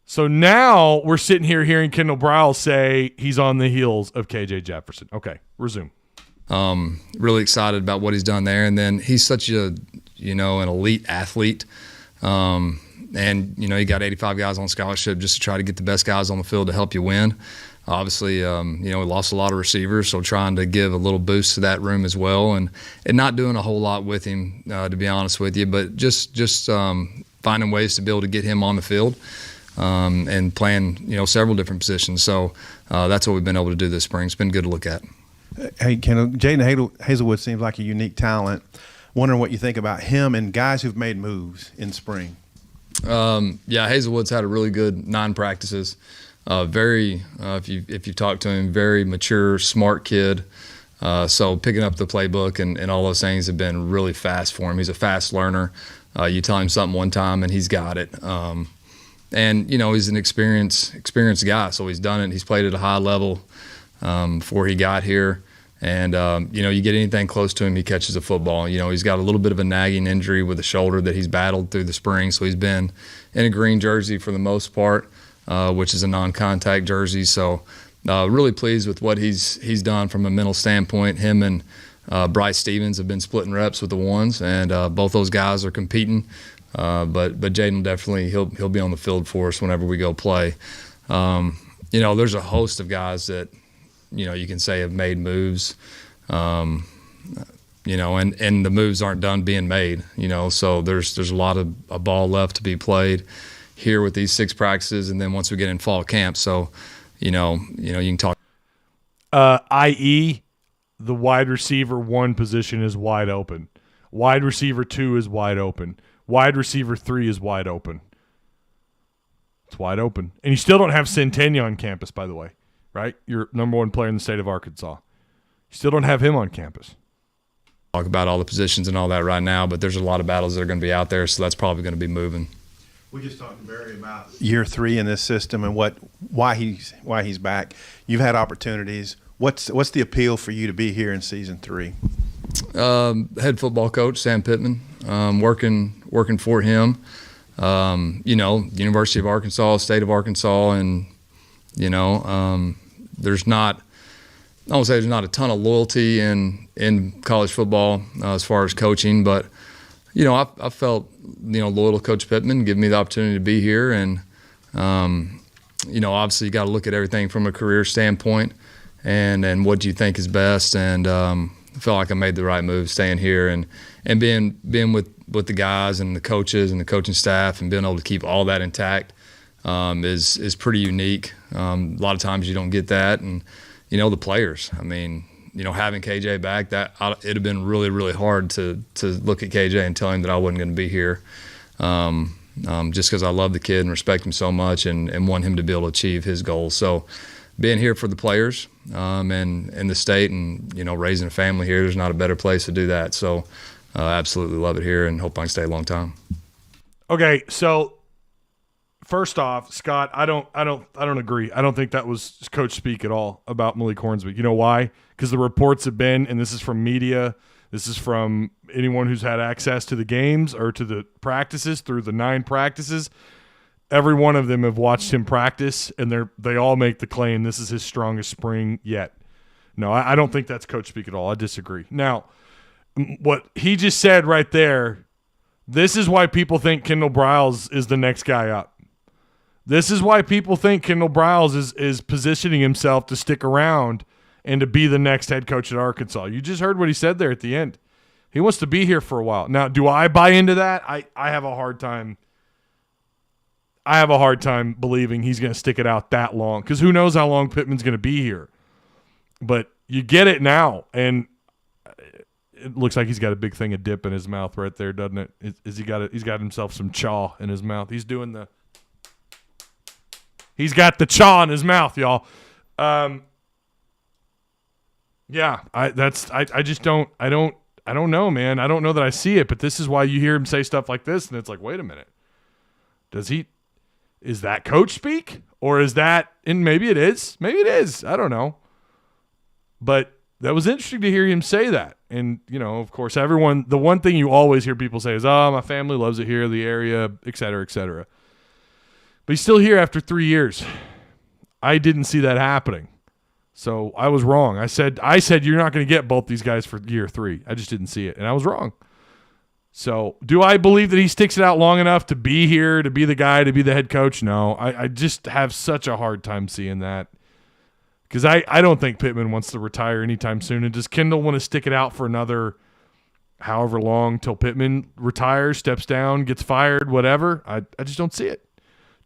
So now we're sitting here hearing Kendal Briles say he's on the heels of KJ Jefferson. Okay, resume. Really excited about what he's done there. And then he's such an elite athlete. And, he got 85 guys on scholarship just to try to get the best guys on the field to help you win. Obviously, we lost a lot of receivers, so trying to give a little boost to that room as well. And not doing a whole lot with him, to be honest with you, but just finding ways to be able to get him on the field and playing, several different positions. So that's what we've been able to do this spring. It's been good to look at. Hey, Kendal, Jaden Hazelwood seems like a unique talent. Wondering what you think about him and guys who've made moves in spring. Hazelwood's had a really good 9 practices. Very, if you talk to him, very mature, smart kid. So picking up the playbook and all those things have been really fast for him. He's a fast learner. You tell him something one time and he's got it. And, he's an experienced guy, so he's done it. He's played at a high level before he got here. And, you get anything close to him, he catches a football. He's got a little bit of a nagging injury with the shoulder that he's battled through the spring, so he's been in a green jersey for the most part, which is a non-contact jersey. So really pleased with what he's done from a mental standpoint. Him and Bryce Stevens have been splitting reps with the ones, and both those guys are competing. But Jaden definitely he'll be on the field for us whenever we go play. There's a host of guys that you can say have made moves, and the moves aren't done being made. So there's a lot of a ball left to be played here with these 6 practices, and then once we get in fall camp. So you can talk. I.e., the wide receiver 1 position is wide open. Wide receiver 2 is wide open. Wide receiver 3 is wide open. It's wide open. And you still don't have Centennial on campus, by the way, right? Your number 1 player in the state of Arkansas. You still don't have him on campus. Talk about all the positions and all that right now, but there's a lot of battles that are going to be out there, so that's probably going to be moving. We just talked to Barry about year 3 in this system and why he's back. You've had opportunities. What's the appeal for you to be here in season 3? Head football coach Sam Pittman, working for him. University of Arkansas, state of Arkansas, and there's not. I won't say there's not a ton of loyalty in college football as far as coaching, but I felt loyal to Coach Pittman, give me the opportunity to be here, and obviously you got to look at everything from a career standpoint, and what do you think is best, and I felt like I made the right move staying here and being with the guys and the coaches and the coaching staff and being able to keep all that intact is pretty unique. A lot of times you don't get that, and the players. I mean, having KJ back, it'd have been really, really hard to look at KJ and tell him that I wasn't going to be here, just because I love the kid and respect him so much and want him to be able to achieve his goals. So being here for the players and the state and, raising a family here, there's not a better place to do that. So absolutely love it here and hope I can stay a long time. Okay, so first off, Scott, I don't agree. I don't think that was coach speak at all about Malik Hornsby. You know why? Because the reports have been, and this is from media, this is from anyone who's had access to the games or to the practices through the 9 practices. Every one of them have watched him practice, and they all make the claim this is his strongest spring yet. No, I don't think that's coach speak at all. I disagree. Now, what he just said right there, this is why people think Kendal Briles is the next guy up. This is why people think Kendal Briles is positioning himself to stick around and to be the next head coach at Arkansas. You just heard what he said there at the end. He wants to be here for a while. Now, do I buy into that? I have a hard time. I have a hard time believing he's going to stick it out that long, because who knows how long Pittman's going to be here. But you get it now, and it looks like he's got a big thing of dip in his mouth right there, doesn't it? He's got himself some chaw in his mouth. He's got the chaw in his mouth, y'all. Yeah, I just don't know, man. I don't know that I see it, but this is why you hear him say stuff like this, and it's like, wait a minute. Is that coach speak? Or is that, and maybe it is. Maybe it is. I don't know. But that was interesting to hear him say that. And, of course, the one thing you always hear people say is, oh, my family loves it here, the area, et cetera, et cetera. But he's still here after 3 years. I didn't see that happening. So I was wrong. I said you're not going to get both these guys for year 3. I just didn't see it, and I was wrong. So do I believe that he sticks it out long enough to be here, to be the guy, to be the head coach? No. I just have such a hard time seeing that, because I don't think Pittman wants to retire anytime soon. And does Kendal want to stick it out for another however long till Pittman retires, steps down, gets fired, whatever? I just don't see it.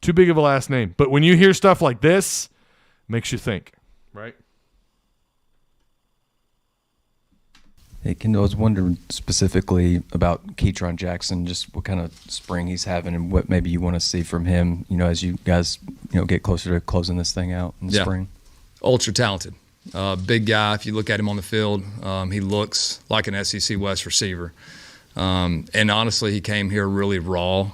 Too big of a last name. But when you hear stuff like this, it makes you think, right? Hey, Kendal, I was wondering specifically about Keytron Jackson, just what kind of spring he's having and what maybe you want to see from him, as you guys, get closer to closing this thing out in the spring. Ultra talented. Big guy. If you look at him on the field, he looks like an SEC West receiver. And honestly, he came here really raw.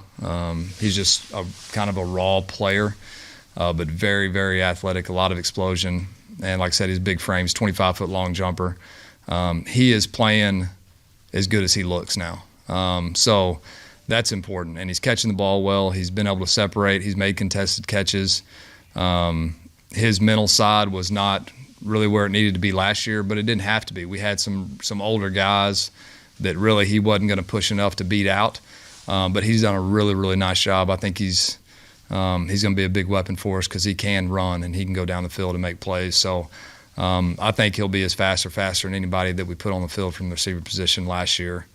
He's just kind of a raw player, but very, very athletic, a lot of explosion. And like I said, his big frame, he's 25-foot long jumper. He is playing as good as he looks now. So that's important. And he's catching the ball well. He's been able to separate. He's made contested catches. His mental side was not really where it needed to be last year, but it didn't have to be. We had some older guys that really he wasn't going to push enough to beat out. But he's done a really, really nice job. I think he's going to be a big weapon for us because he can run and he can go down the field and make plays. So I think he'll be as faster than anybody that we put on the field from the receiver position last year.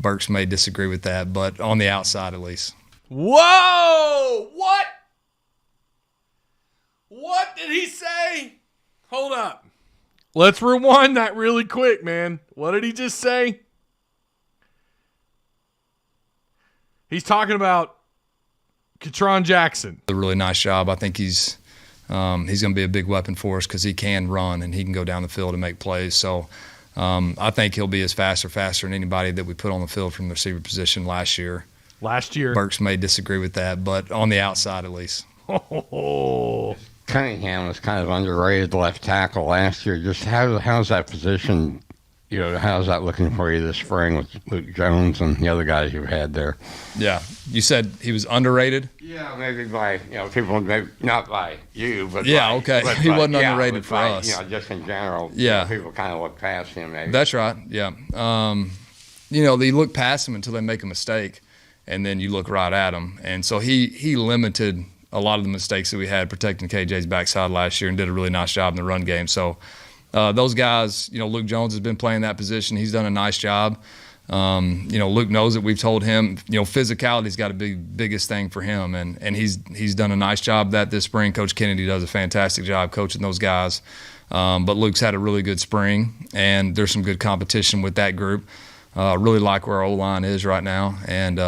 Burks may disagree with that, but on the outside at least. Whoa! What? What did he say? Hold up. Let's rewind that really quick, man. What did he just say? He's talking about Ketron Jackson. A really nice job. I think he's going to be a big weapon for us because he can run and he can go down the field and make plays. So I think he'll be as faster than anybody that we put on the field from the receiver position last year. Burks may disagree with that, but on the outside at least. Oh. Cunningham was kind of underrated left tackle last year. Just how's that position, how's that looking for you this spring with Luke Jones and the other guys you've had there? Yeah. You said he was underrated? Yeah, maybe by, people, maybe not by you, but yeah, okay. He wasn't underrated for by, us. Just in general, yeah. People kind of look past him maybe. That's right, yeah. They look past him until they make a mistake, and then you look right at him. And so he limited a lot of the mistakes that we had protecting KJ's backside last year and did a really nice job in the run game. So those guys, Luke Jones has been playing that position. He's done a nice job. Luke knows that we've told him, physicality's got to be the biggest thing for him, and he's done a nice job of that this spring. Coach Kennedy does a fantastic job coaching those guys. But Luke's had a really good spring, and there's some good competition with that group. Really like where our O-line is right now, and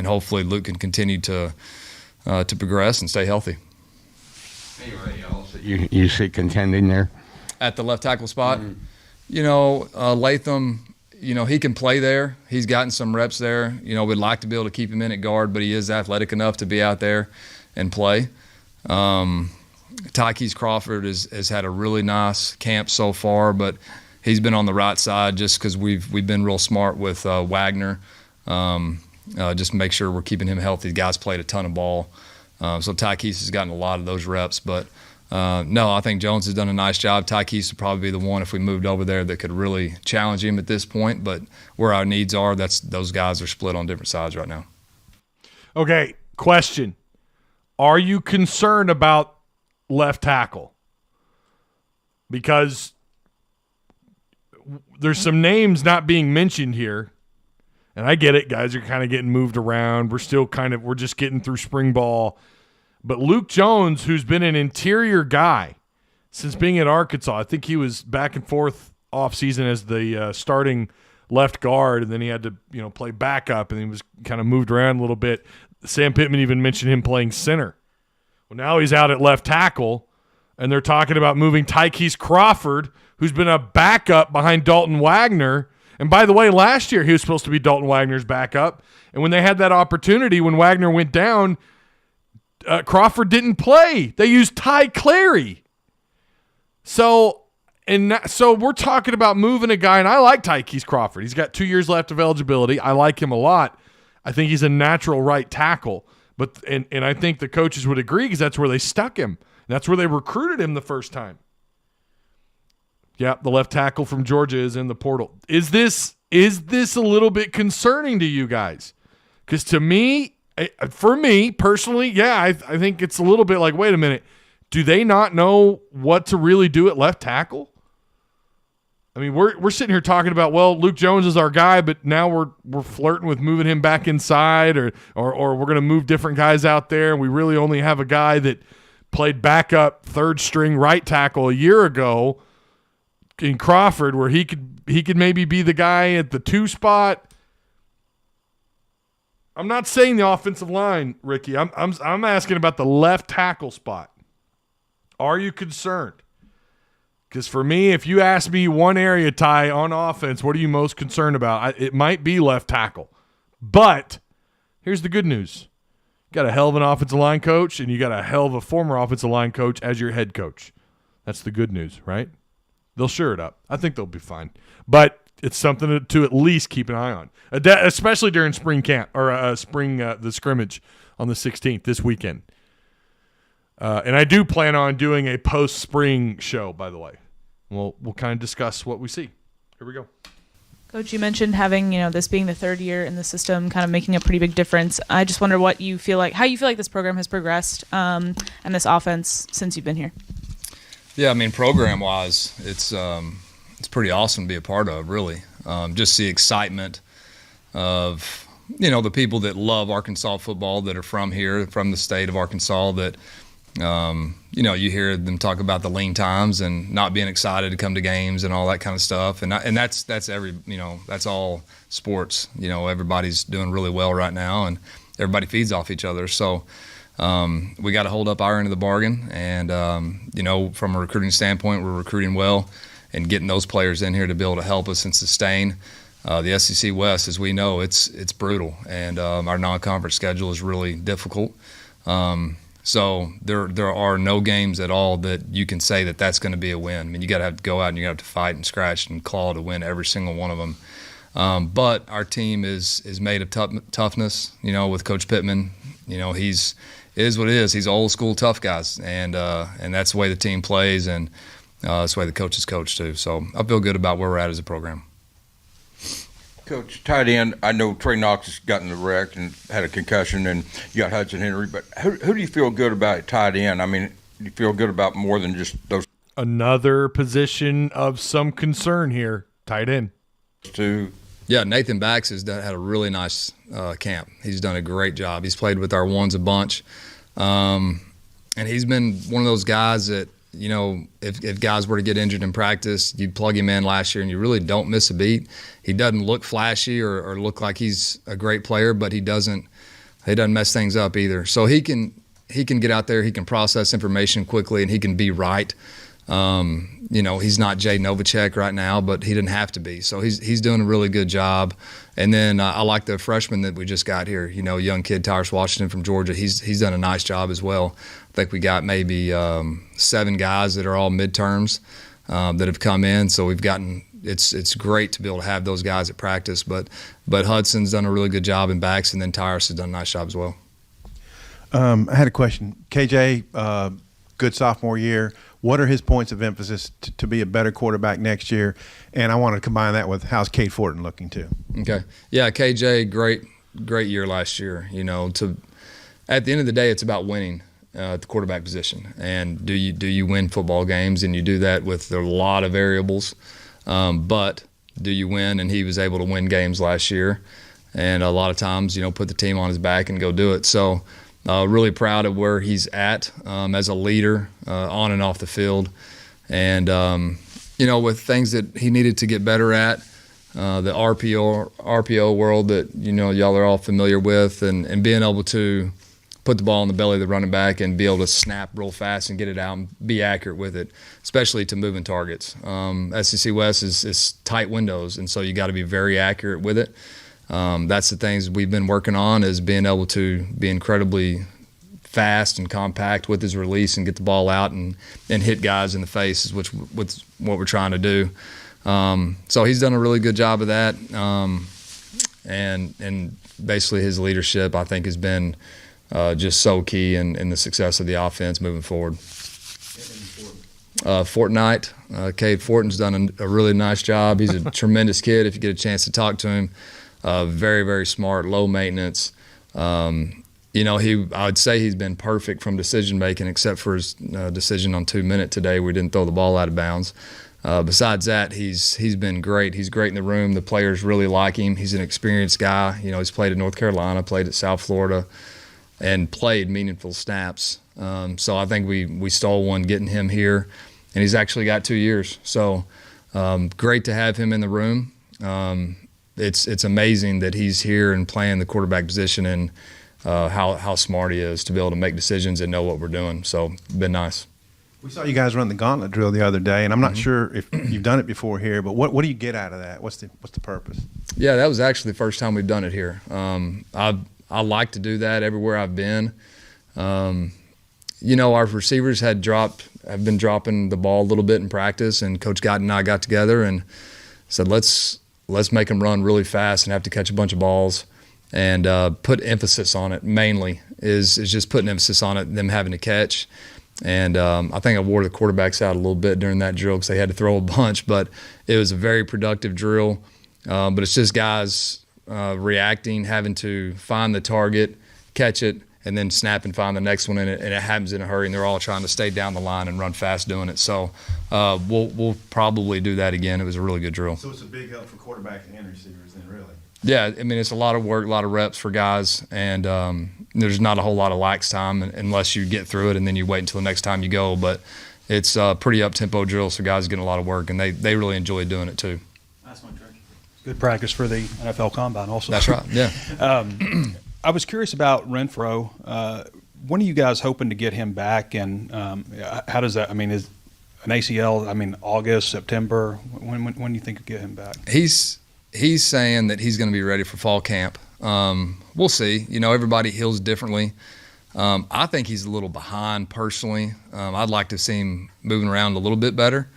hopefully Luke can continue to progress and stay healthy. Anybody else that you see contending there? At the left tackle spot? Mm-hmm. Latham, he can play there. He's gotten some reps there. We'd like to be able to keep him in at guard, but he is athletic enough to be out there and play. Tykees Crawford has had a really nice camp so far, but he's been on the right side just because we've been real smart with Wagner. Just make sure we're keeping him healthy. The guy's played a ton of ball. So Tykees has gotten a lot of those reps. But, no, I think Jones has done a nice job. Tykees would probably be the one if we moved over there that could really challenge him at this point. But where our needs are, those guys are split on different sides right now. Okay, question. Are you concerned about left tackle? Because there's some names not being mentioned here. And I get it, guys are kind of getting moved around. We're just getting through spring ball. But Luke Jones, who's been an interior guy since being at Arkansas, I think he was back and forth offseason as the starting left guard, and then he had to play backup, and he was kind of moved around a little bit. Sam Pittman even mentioned him playing center. Well, now he's out at left tackle, and they're talking about moving Tykees Crawford, who's been a backup behind Dalton Wagner. And by the way, last year he was supposed to be Dalton Wagner's backup. And when they had that opportunity, when Wagner went down, Crawford didn't play. They used Ty Clary. So we're talking about moving a guy, and I like Tykees Crawford. He's got 2 years left of eligibility. I like him a lot. I think he's a natural right tackle. But I think the coaches would agree because that's where they stuck him. That's where they recruited him the first time. Yeah, the left tackle from Georgia is in the portal. Is this a little bit concerning to you guys? Because for me personally, yeah, I think it's a little bit like, wait a minute, do they not know what to really do at left tackle? I mean, we're sitting here talking about, well, Luke Jones is our guy, but now we're flirting with moving him back inside, or we're going to move different guys out there, and we really only have a guy that played backup third string right tackle a year ago in Crawford, where he could maybe be the guy at the 2 spot. I'm not saying the offensive line, Ricky. I'm asking about the left tackle spot. Are you concerned? Because for me, if you ask me one area, Ty, on offense, what are you most concerned about? It might be left tackle. But here's the good news. You got a hell of an offensive line coach, and you got a hell of a former offensive line coach as your head coach. That's the good news, right? They'll sure it up. I think they'll be fine. But it's something to at least keep an eye on, especially during spring camp or the scrimmage on the 16th this weekend. And I do plan on doing a post-spring show, by the way. We'll kind of discuss what we see. Here we go. Coach, you mentioned having, this being the third year in the system, kind of making a pretty big difference. I just wonder how you feel like this program has progressed and this offense since you've been here. Yeah, I mean, program-wise, it's pretty awesome to be a part of, really. Just the excitement of, the people that love Arkansas football that are from here, from the state of Arkansas, that, you hear them talk about the lean times and not being excited to come to games and all that kind of stuff. And that's that's all sports. Everybody's doing really well right now, and everybody feeds off each other. So we got to hold up our end of the bargain. And, from a recruiting standpoint, we're recruiting well and getting those players in here to be able to help us and sustain. The SEC West, as we know, it's brutal, and our non-conference schedule is really difficult. So there are no games at all that you can say that that's going to be a win. I mean, you got to have to go out and you have to fight and scratch and claw to win every single one of them. But our team is made of toughness. With Coach Pittman, he's is what it is. He's old school tough guys, and that's the way the team plays, and that's the way the coaches coach too. So I feel good about where we're at as a program. Coach, tight end, I know Trey Knox has gotten the wreck and had a concussion, and you got Hudson Henry, but who do you feel good about at tight end? I mean, do you feel good about more than just those? Another position of some concern here, tight end. Yeah, Nathan Bax has had a really nice camp. He's done a great job. He's played with our ones a bunch, and he's been one of those guys that, if guys were to get injured in practice, you'd plug him in last year and you really don't miss a beat. He doesn't look flashy or look like he's a great player, but he doesn't mess things up either. So he can get out there, he can process information quickly, and he can be right. He's not Jay Novacek right now, but he didn't have to be. So he's doing a really good job. And then I like the freshman that we just got here, young kid, Tyrus Washington from Georgia. He's done a nice job as well. I think we got maybe 7 guys that are all midterms that have come in. So we've gotten it's great to be able to have those guys at practice. But Hudson's done a really good job in backs, and then Tyrus has done a nice job as well. I had a question. KJ, good sophomore year. What are his points of emphasis to be a better quarterback next year? And I want to combine that with how's Cade Fortin looking too. Okay. Yeah, KJ, great year last year. At the end of the day, it's about winning at the quarterback position. And do you win football games? And you do that with a lot of variables. But do you win? And he was able to win games last year. And a lot of times, put the team on his back and go do it. So really proud of where he's at as a leader on and off the field. And, with things that he needed to get better at, the RPO world that, y'all are all familiar with, and being able to put the ball in the belly of the running back and be able to snap real fast and get it out and be accurate with it, especially to moving targets. SEC West is tight windows, and so you got to be very accurate with it. That's the things we've been working on, is being able to be incredibly fast and compact with his release and get the ball out and hit guys in the face, which what we're trying to do. So he's done a really good job of that. And basically his leadership, I think, has been just so key in the success of the offense moving forward. Fortnite, Cade Fortin's done a really nice job. He's a tremendous kid if you get a chance to talk to him. Very, very smart, low maintenance. I would say he's been perfect from decision making, except for his decision on 2-minute today where he didn't throw the ball out of bounds. Besides that, he's been great. He's great in the room. The players really like him. He's an experienced guy. He's played at North Carolina, played at South Florida, and played meaningful snaps. So I think we stole one getting him here, and he's actually got 2 years. So great to have him in the room. It's amazing that he's here and playing the quarterback position, and how smart he is to be able to make decisions and know what we're doing. So been nice. We saw you guys run the Gauntlet drill the other day, and I'm not sure if you've done it before here, but what do you get out of that? What's the purpose? Yeah, that was actually the first time we've done it here. I like to do that everywhere I've been. Our receivers have been dropping the ball a little bit in practice, and Coach Gott and I got together and said, let's make them run really fast and have to catch a bunch of balls, and put emphasis on it. Mainly is just putting emphasis on it, them having to catch. And I think I wore the quarterbacks out a little bit during that drill because they had to throw a bunch, but it was a very productive drill. But it's just guys reacting, having to find the target, catch it, and then snap and find the next one, and it happens in a hurry, and they're all trying to stay down the line and run fast doing it. So we'll probably do that again. It was a really good drill. So it's a big help for quarterbacks and receivers then, really? Yeah, I mean, it's a lot of work, a lot of reps for guys, and there's not a whole lot of lax time unless you get through it and then you wait until the next time you go. But it's a pretty up-tempo drill, so guys are getting a lot of work, and they really enjoy doing it too. That's one trick. Good practice for the NFL Combine also. That's right, yeah. I was curious about Renfro. When are you guys hoping to get him back, and how does that – I mean, is an ACL, August, September? When do you think you get him back? He's saying that he's going to be ready for fall camp. We'll see. Everybody heals differently. I think he's a little behind personally. I'd like to see him moving around a little bit better.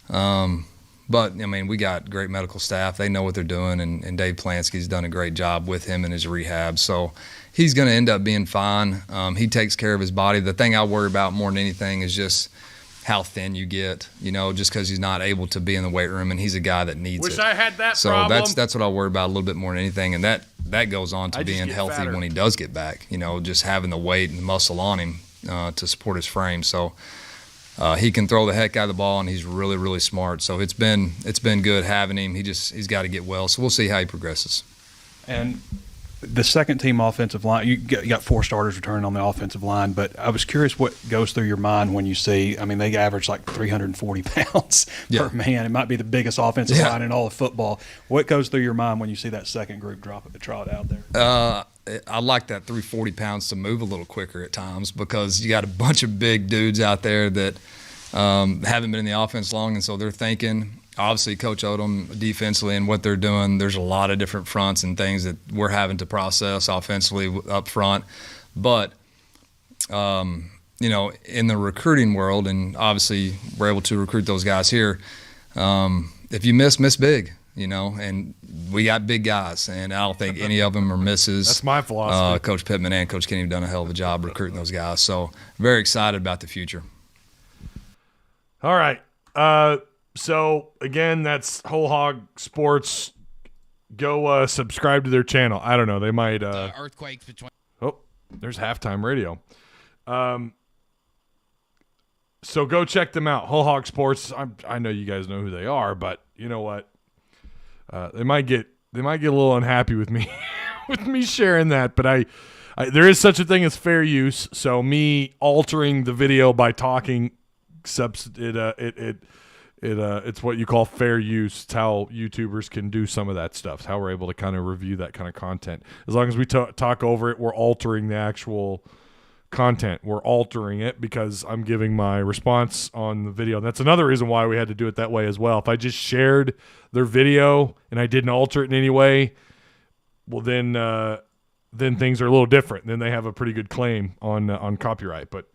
But, we got great medical staff. They know what they're doing, and Dave Plansky's done a great job with him in his rehab. So he's going to end up being fine. He takes care of his body. The thing I worry about more than anything is just how thin you get, just because he's not able to be in the weight room, and he's a guy that needs it. Wish I had that so problem. that's what I worry about a little bit more than anything, and that goes on to being healthy fatter when he does get back, just having the weight and the muscle on him to support his frame. So he can throw the heck out of the ball, and he's really, really smart. So it's been good having him. He's got to get well. So we'll see how he progresses. And the second team offensive line, you got 4 starters returning on the offensive line, but I was curious what goes through your mind when you see, they average like 340 pounds per man. It might be the biggest offensive line in all of football. What goes through your mind when you see that second group trot out there? I like that 340 pounds to move a little quicker at times, because you got a bunch of big dudes out there that haven't been in the offense long, and so they're thinking. Obviously, Coach Odom defensively and what they're doing, there's a lot of different fronts and things that we're having to process offensively up front. But, in the recruiting world, and obviously we're able to recruit those guys here, if you miss big, and we got big guys, and I don't think any of them are misses. That's my philosophy. Coach Pittman and Coach Kenny have done a hell of a job recruiting those guys. So very excited about the future. All right. So, again, that's Whole Hog Sports. Go subscribe to their channel. I don't know. They might earthquakes between. Oh, there's halftime radio. So go check them out. Whole Hog Sports. I know you guys know who they are, but you know what? They might get a little unhappy with me with me sharing that, but I there is such a thing as fair use. So me altering the video by talking it's what you call fair use. It's how YouTubers can do some of that stuff. It's how we're able to kind of review that kind of content. As long as we talk over it, we're altering the actual content. We're altering it because I'm giving my response on the video. That's another reason why we had to do it that way as well. If I just shared their video and I didn't alter it in any way, well then things are a little different. Then they have a pretty good claim on copyright, but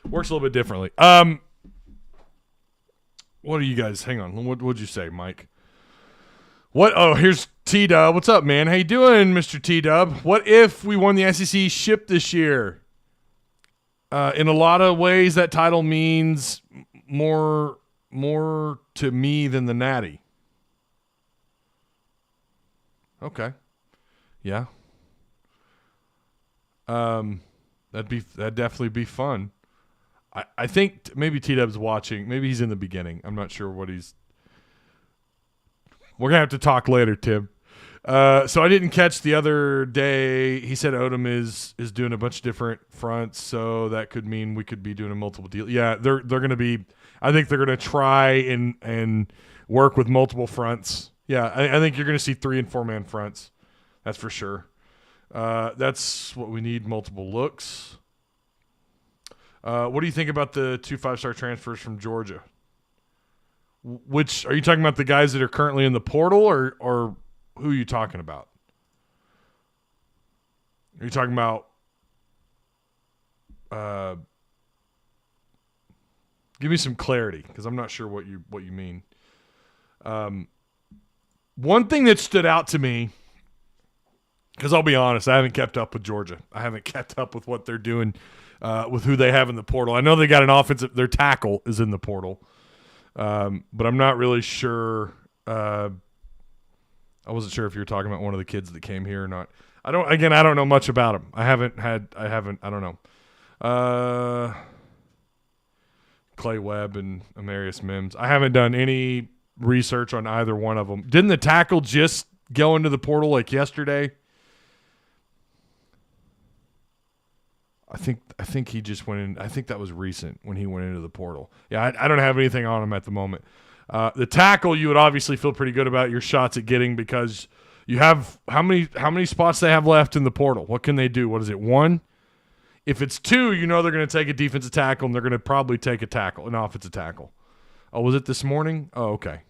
works a little bit differently. What are you guys? Hang on. What'd you say, Mike? What? Oh, here's T-Dub. What's up, man? How you doing, Mr. T-Dub? What if we won the SEC ship this year? In a lot of ways, that title means more to me than the Natty. Okay. Yeah. That'd definitely be fun. I think maybe T-Dub's watching. Maybe he's in the beginning. I'm not sure what he's... We're going to have to talk later, Tim. So I didn't catch the other day. He said Odom is doing a bunch of different fronts, so that could mean we could be doing a multiple deal. Yeah, they're going to be... I think they're going to try and work with multiple fronts. Yeah, I think you're going to see 3- and 4-man fronts. That's for sure. That's what we need, multiple looks. What do you think about the 2 5-star transfers from Georgia? Which are you talking about, the guys that are currently in the portal, or who are you talking about? Are you talking about give me some clarity, because I'm not sure what you mean. One thing that stood out to me, because I'll be honest, I haven't kept up with Georgia. I haven't kept up with what they're doing with who they have in the portal. I know they got an offensive, their tackle is in the portal, but I'm not really sure. I wasn't sure if you were talking about one of the kids that came here or not. I don't know much about him. I don't know. Clay Webb and Amarius Mims. I haven't done any research on either one of them. Didn't the tackle just go into the portal like yesterday? I think he just went in. I think that was recent when he went into the portal. Yeah, I don't have anything on him at the moment. The tackle you would obviously feel pretty good about your shots at getting, because you have how many spots they have left in the portal. What can they do? What is it, 1? If it's 2, you know they're going to take a defensive tackle, and they're going to probably take an offensive tackle. Oh, was it this morning? Oh, okay.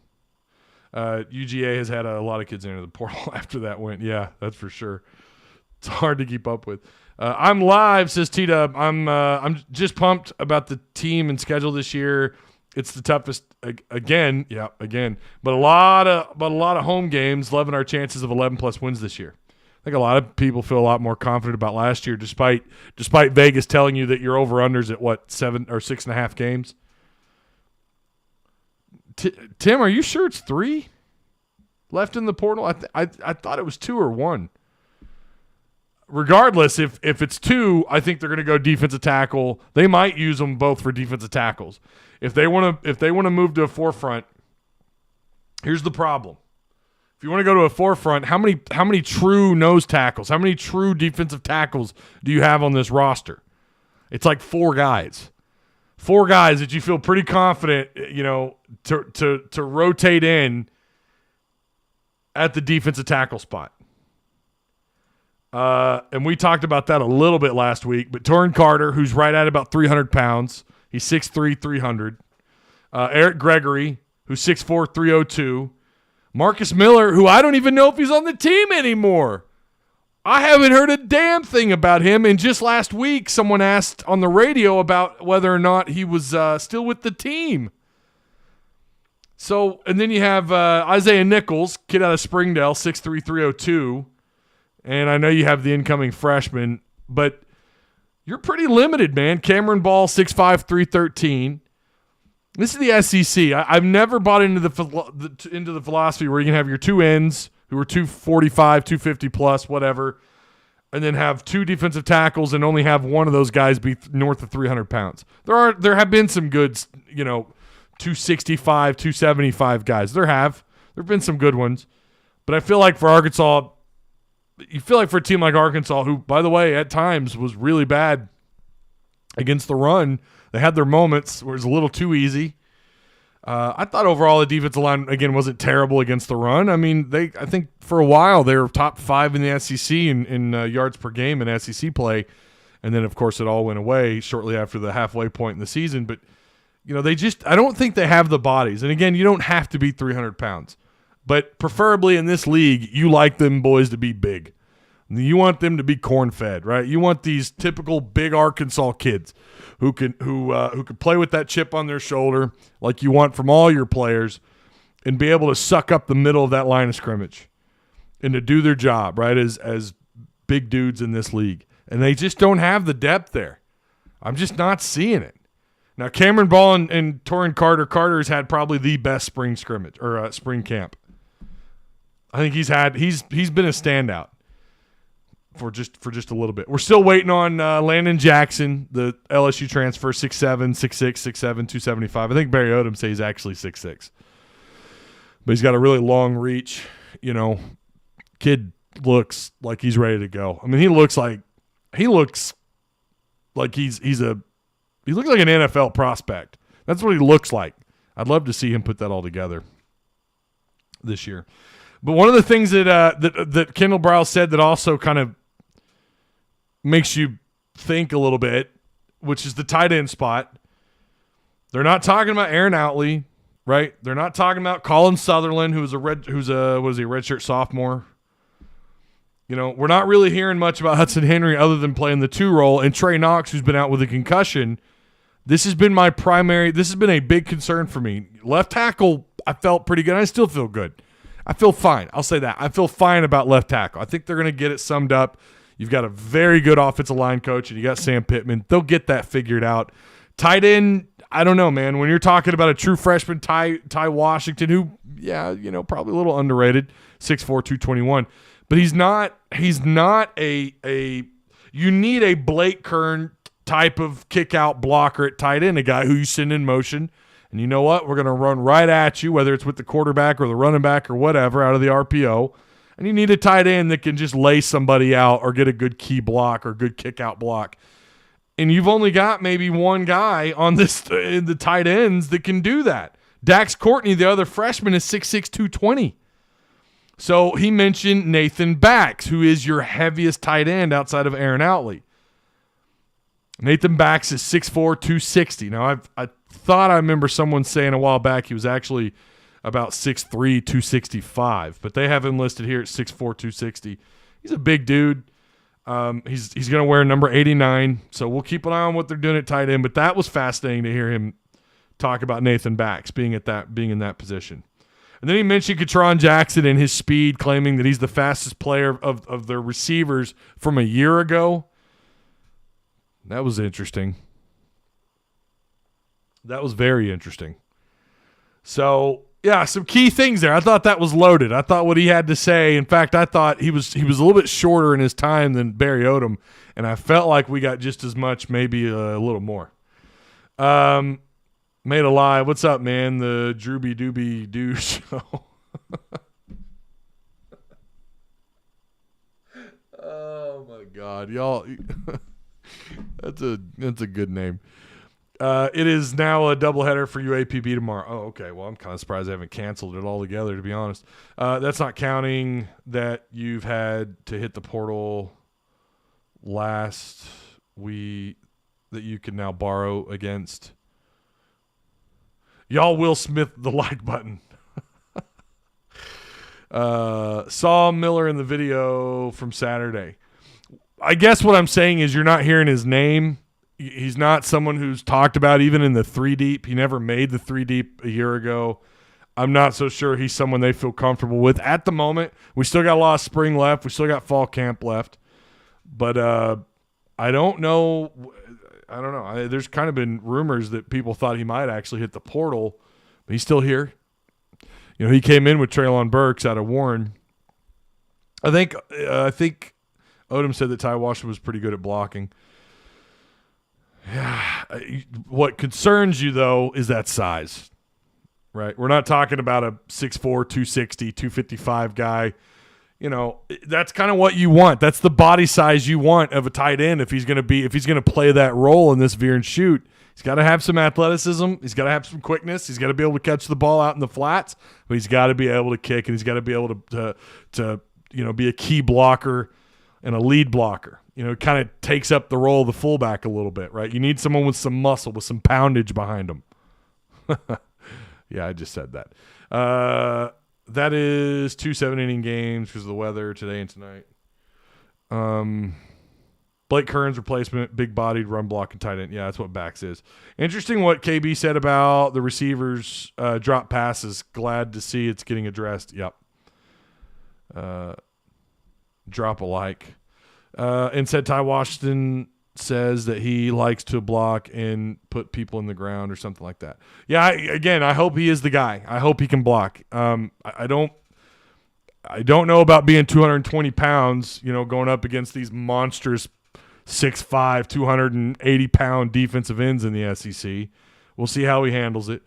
UGA has had a lot of kids enter the portal after that went. Yeah, that's for sure. It's hard to keep up with. I'm live, says T-Dub. I'm just pumped about the team and schedule this year. It's the toughest again. But a lot of home games, leaven our chances of 11+ wins this year. I think a lot of people feel a lot more confident about last year, despite Vegas telling you that your over-unders at what, 7 or 6.5 games. Tim, are you sure it's 3 left in the portal? I thought it was 2 or 1. Regardless, if it's 2, I think they're going to go defensive tackle. They might use them both for defensive tackles. If they want to move to a forefront, here's the problem. If you want to go to a forefront, how many true nose tackles, how many true defensive tackles do you have on this roster? It's like 4 guys. 4 guys that you feel pretty confident, to rotate in at the defensive tackle spot. And we talked about that a little bit last week, but Torrin Carter, who's right at about 300 pounds, he's 6'3", 300. Eric Gregory, who's 6'4", 302. Marcus Miller, who I don't even know if he's on the team anymore. I haven't heard a damn thing about him. And just last week, someone asked on the radio about whether or not he was still with the team. So, and then you have Isaiah Nichols, kid out of Springdale, 6'3", 302. And I know you have the incoming freshman, but you're pretty limited, man. Cameron Ball, 6'5", 313. This is the SEC. I've never bought into the philosophy where you can have your 2 ends who are 245, 250 plus, whatever, and then have 2 defensive tackles and only have one of those guys be north of 300 pounds. There have been some good, 265, 275 guys. There have been some good ones, but I feel like for Arkansas, you feel like for a team like Arkansas, who, by the way, at times was really bad against the run, they had their moments where it was a little too easy. I thought overall the defensive line, again, wasn't terrible against the run. I mean, I think for a while they were top 5 in the SEC in yards per game in SEC play, and then, of course, it all went away shortly after the halfway point in the season. But, I don't think they have the bodies. And, again, you don't have to be 300 pounds. But preferably in this league, you like them boys to be big. You want them to be corn-fed, right? You want these typical big Arkansas kids who can play with that chip on their shoulder like you want from all your players and be able to suck up the middle of that line of scrimmage and to do their job, right, as big dudes in this league. And they just don't have the depth there. I'm just not seeing it. Now, Cameron Ball and Torrin Carter's had probably the best spring scrimmage or spring camp. I think he's been a standout for just a little bit. We're still waiting on Landon Jackson, the LSU transfer, 6'7", 6'6", 6'7", 275. I think Barry Odom says he's actually 6'6". But he's got a really long reach. Kid looks like he's ready to go. I mean, he looks like he looks like an NFL prospect. That's what he looks like. I'd love to see him put that all together this year. But one of the things that Kendal Briles said that also kind of makes you think a little bit which is the tight end spot. They're not talking about Aaron Outley, right? They're not talking about Colin Sutherland, who's a redshirt sophomore. We're not really hearing much about Hudson Henry other than playing the 2 role, and Trey Knox, who's been out with a concussion. This has been a big concern for me. Left tackle, I felt pretty good. I still feel good. I feel fine. I'll say that. I feel fine about left tackle. I think they're going to get it summed up. You've got a very good offensive line coach, and you got Sam Pittman. They'll get that figured out. Tight end, I don't know, man. When you're talking about a true freshman, Ty Washington, who, probably a little underrated, 6'4", 221. But he's not a you need a Blake Kern type of kick-out blocker at tight end, a guy who you send in motion. And you know what? We're going to run right at you, whether it's with the quarterback or the running back or whatever, out of the RPO. And you need a tight end that can just lay somebody out or get a good key block or good kick-out block. And you've only got maybe one guy on this in the tight ends that can do that. Dax Courtney, the other freshman, is 6'6", 220. So he mentioned Nathan Bax, who is your heaviest tight end outside of Aaron Outley. Nathan Bax is 6'4", 260. Now, I thought I remember someone saying a while back he was actually about 6'3", 265, but they have him listed here at 6'4", 260. He's a big dude. He's going to wear number 89, so we'll keep an eye on what they're doing at tight end, but that was fascinating to hear him talk about Nathan Bax being in that position. And then he mentioned Katron Jackson and his speed, claiming that he's the fastest player of the receivers from a year ago. That was interesting. That was very interesting. So, yeah, some key things there. I thought that was loaded. I thought what he had to say. In fact, I thought he was a little bit shorter in his time than Barry Odom, and I felt like we got just as much, maybe a little more. Made a lie. What's up, man? The Drooby Dooby Doo show. Oh my God, y'all! That's a good name. It is now a doubleheader for UAPB tomorrow. Oh, okay. Well, I'm kind of surprised they haven't canceled it altogether, to be honest. That's not counting that you've had to hit the portal last week that you can now borrow against. Y'all Will Smith the like button. Saw Miller in the video from Saturday. I guess what I'm saying is you're not hearing his name. He's not someone who's talked about even in the 3 deep. He never made the 3 deep a year ago. I'm not so sure he's someone they feel comfortable with at the moment. We still got a lot of spring left. We still got fall camp left. But I don't know. There's kind of been rumors that people thought he might actually hit the portal, but he's still here. He came in with Traylon Burks out of Warren. I think Odom said that Ty Washington was pretty good at blocking. Yeah. What concerns you, though, is that size, right? We're not talking about a 6'4", 260, 255 guy. That's kind of what you want. That's the body size you want of a tight end if he's going to play that role in this veer and shoot. He's got to have some athleticism. He's got to have some quickness. He's got to be able to catch the ball out in the flats, but he's got to be able to kick, and he's got to be able to be a key blocker and a lead blocker. It kind of takes up the role of the fullback a little bit, right? You need someone with some muscle, with some poundage behind him. Yeah, I just said that. That is 2 7-inning games because of the weather today and tonight. Blake Kern's replacement, big-bodied run block and tight end. Yeah, that's what Bax is. Interesting what KB said about the receivers' drop passes. Glad to see it's getting addressed. Yep. Drop alike. And said Ty Washington says that he likes to block and put people in the ground or something like that. Yeah, I hope he is the guy. I hope he can block. I don't know about being 220 pounds, going up against these monstrous 6'5", 280-pound defensive ends in the SEC. We'll see how he handles it.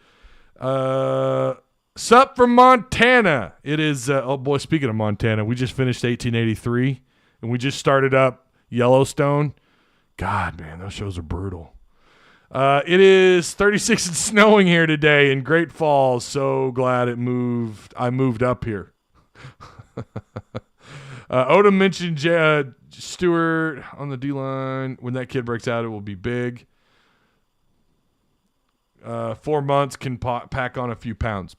Sup from Montana. It is, speaking of Montana, we just finished 1883, and we just started up Yellowstone. God, man, those shows are brutal. It is 36 and snowing here today in Great Falls. So glad I moved up here. Odom mentioned Stewart on the D-line. When that kid breaks out, it will be big. 4 months can pack on a few pounds.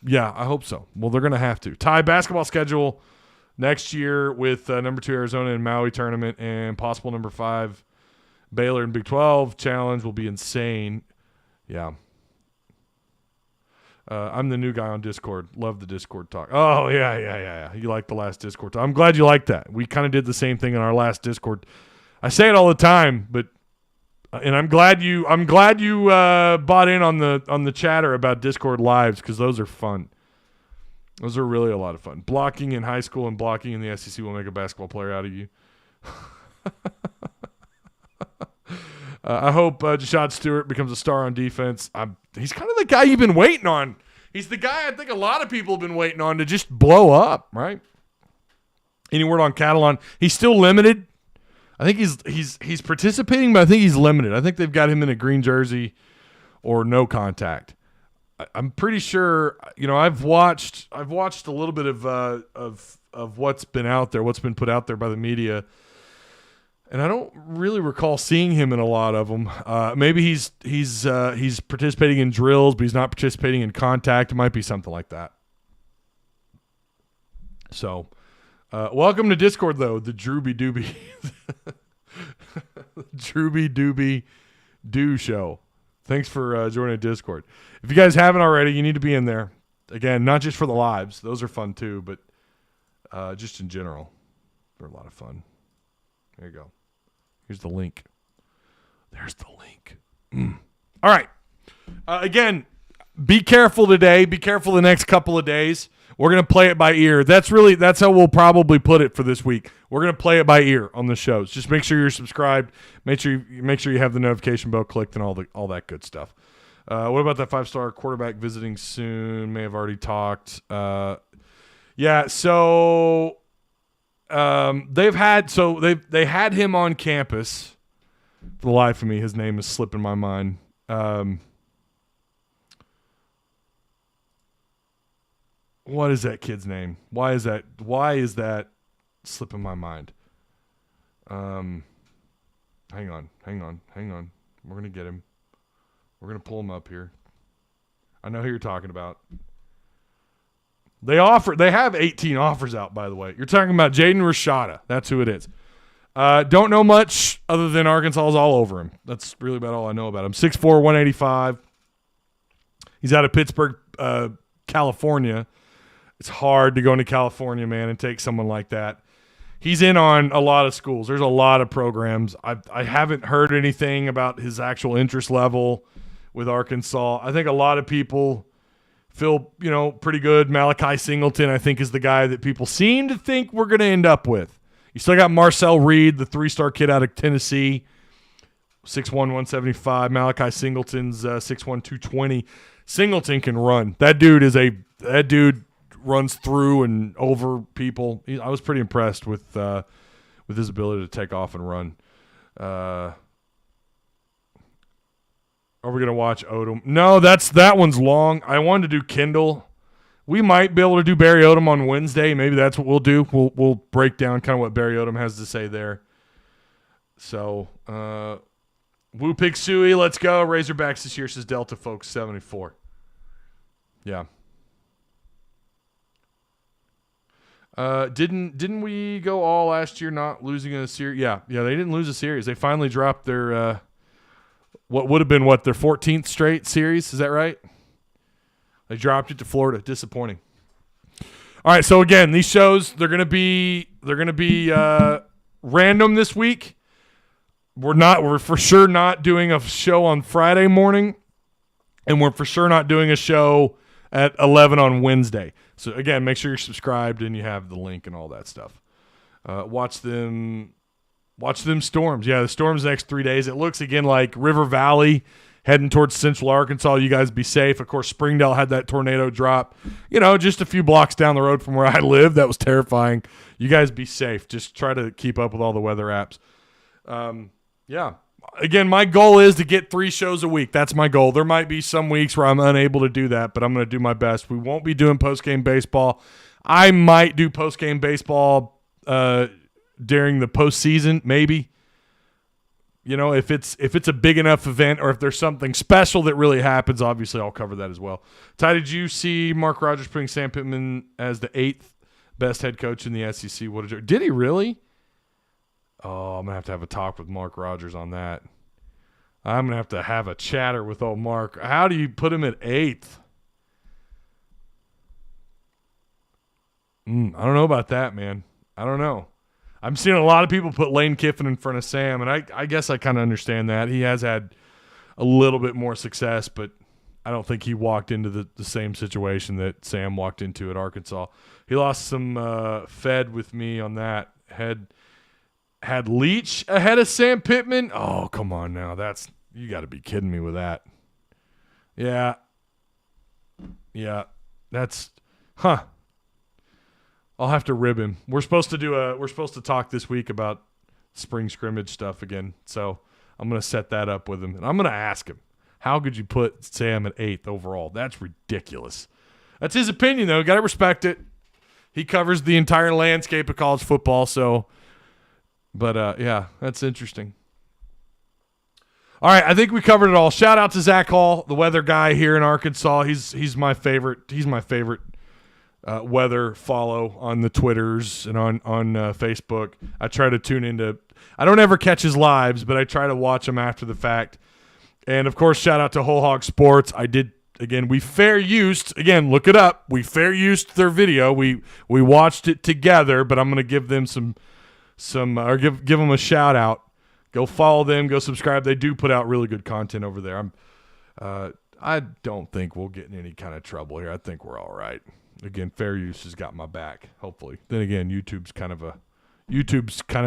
Yeah, I hope so. Well, they're going to have to. Ty, basketball schedule next year with number 2 Arizona in Maui tournament and possible number 5 Baylor in Big 12 challenge will be insane. Yeah. I'm the new guy on Discord. Love the Discord talk. Oh, yeah. You like the last Discord talk. I'm glad you liked that. We kind of did the same thing in our last Discord. I say it all the time, but and I'm glad you bought in on the chatter about Discord lives because those are fun. Those are really a lot of fun. Blocking in high school and blocking in the SEC will make a basketball player out of you. I hope Jashad Stewart becomes a star on defense. He's kind of the guy you've been waiting on. He's the guy I think a lot of people have been waiting on to just blow up, right? Any word on Catalan? He's still limited. I think he's participating, but I think he's limited. I think they've got him in a green jersey or no contact. I'm pretty sure. I've watched a little bit of what's been out there, what's been put out there by the media. And I don't really recall seeing him in a lot of them. Maybe he's participating in drills, but he's not participating in contact. It might be something like that. So, welcome to Discord, though. The Drooby Dooby, Drooby Dooby Doo Show. Thanks for joining Discord. If you guys haven't already, you need to be in there. Again, not just for the lives; those are fun too, but just in general, they're a lot of fun. There you go. Here's the link. There's the link. All right. Again, be careful today. Be careful the next couple of days. We're going to play it by ear. That's how we'll probably put it for this week. We're going to play it by ear on the shows. Just make sure you're subscribed. Make sure you have the notification bell clicked and all that good stuff. What about that 5-star quarterback visiting soon? May have already talked. Yeah, so they had him on campus. For the life of me, his name is slipping my mind. What is that kid's name? Why is that slipping my mind? Hang on. We're gonna get him. We're gonna pull him up here. I know who you're talking about. They have 18 offers out, by the way. You're talking about Jaden Rashada. That's who it is. Don't know much other than Arkansas is all over him. That's really about all I know about him. 6'4", 185. He's out of Pittsburgh, California. It's hard to go into California, man, and take someone like that. He's in on a lot of schools. There's a lot of programs. I haven't heard anything about his actual interest level with Arkansas. I think a lot of people feel, pretty good. Malachi Singleton, I think, is the guy that people seem to think we're going to end up with. You still got Marcel Reed, the 3-star kid out of Tennessee, 6'1", 175. Malachi Singleton's 6'1", 220. Singleton can run. That dude runs through and over people. I was pretty impressed with his ability to take off and run. Are we going to watch Odom? No, that one's long. I wanted to do Kendal. We might be able to do Barry Odom on Wednesday. Maybe that's what we'll do. We'll break down kind of what Barry Odom has to say there. So, Woo Pig Suey, let's go. Razorbacks this year, says Delta Folks 74. Yeah. Didn't we go all last year not losing a series? Yeah, they didn't lose a series. They finally dropped their what would have been their 14th straight series. Is that right? They dropped it to Florida. Disappointing. All right, so again, these shows they're gonna be random this week. We're for sure not doing a show on Friday morning, and we're for sure not doing a show at 11 on Wednesday. So again, make sure you're subscribed and you have the link and all that stuff. Watch them storms. Yeah, the storms the next 3 days. It looks again like River Valley heading towards central Arkansas. You guys be safe. Of course, Springdale had that tornado drop, just a few blocks down the road from where I live. That was terrifying. You guys be safe. Just try to keep up with all the weather apps. Yeah. Again, my goal is to get 3 shows a week. That's my goal. There might be some weeks where I'm unable to do that, but I'm going to do my best. We won't be doing post-game baseball. I might do post-game baseball during the postseason, maybe. if it's a big enough event or if there's something special that really happens, obviously I'll cover that as well. Ty, did you see Mark Rogers putting Sam Pittman as the 8th best head coach in the SEC? Did he really? Oh, I'm going to have a talk with Mark Rogers on that. I'm going to have a chatter with old Mark. How do you put him at 8th? I don't know about that, man. I don't know. I'm seeing a lot of people put Lane Kiffin in front of Sam, and I guess I kind of understand that. He has had a little bit more success, but I don't think he walked into the same situation that Sam walked into at Arkansas. He lost some fed with me on that. Had Leach ahead of Sam Pittman? Oh, come on now. You got to be kidding me with that. Yeah. That's I'll have to rib him. We're supposed to talk this week about spring scrimmage stuff again. So I'm going to set that up with him, and I'm going to ask him, how could you put Sam at 8th overall? That's ridiculous. That's his opinion, though. Got to respect it. He covers the entire landscape of college football. So, but yeah, that's interesting. All right, I think we covered it all. Shout out to Zach Hall, the weather guy here in Arkansas. He's my favorite. He's my favorite weather follow on the Twitters and on Facebook. I try to tune into. I don't ever catch his lives, but I try to watch him after the fact. And of course, shout out to Whole Hog Sports. I did again. We fair used again. Look it up. We fair used their video. We watched it together. But I'm going to give them some or give them a shout out. Go follow them. Go subscribe. They do put out really good content over there. I don't think we'll get in any kind of trouble here. I think we're all right. Again, fair use has got my back. Hopefully. Then again, YouTube's kind of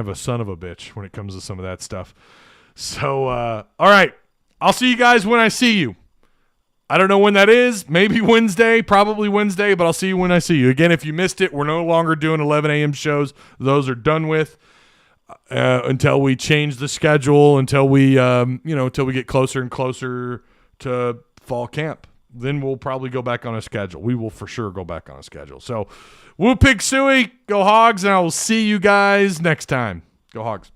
a son of a bitch when it comes to some of that stuff. So, all right. I'll see you guys when I see you. I don't know when that is. Maybe Wednesday, probably Wednesday, but I'll see you when I see you. Again, if you missed it, we're no longer doing 11 a.m. shows. Those are done with until we change the schedule, until we get closer and closer to fall camp. Then we'll probably go back on a schedule. We will for sure go back on a schedule. So, woo pig suey, go Hogs, and I will see you guys next time. Go Hogs.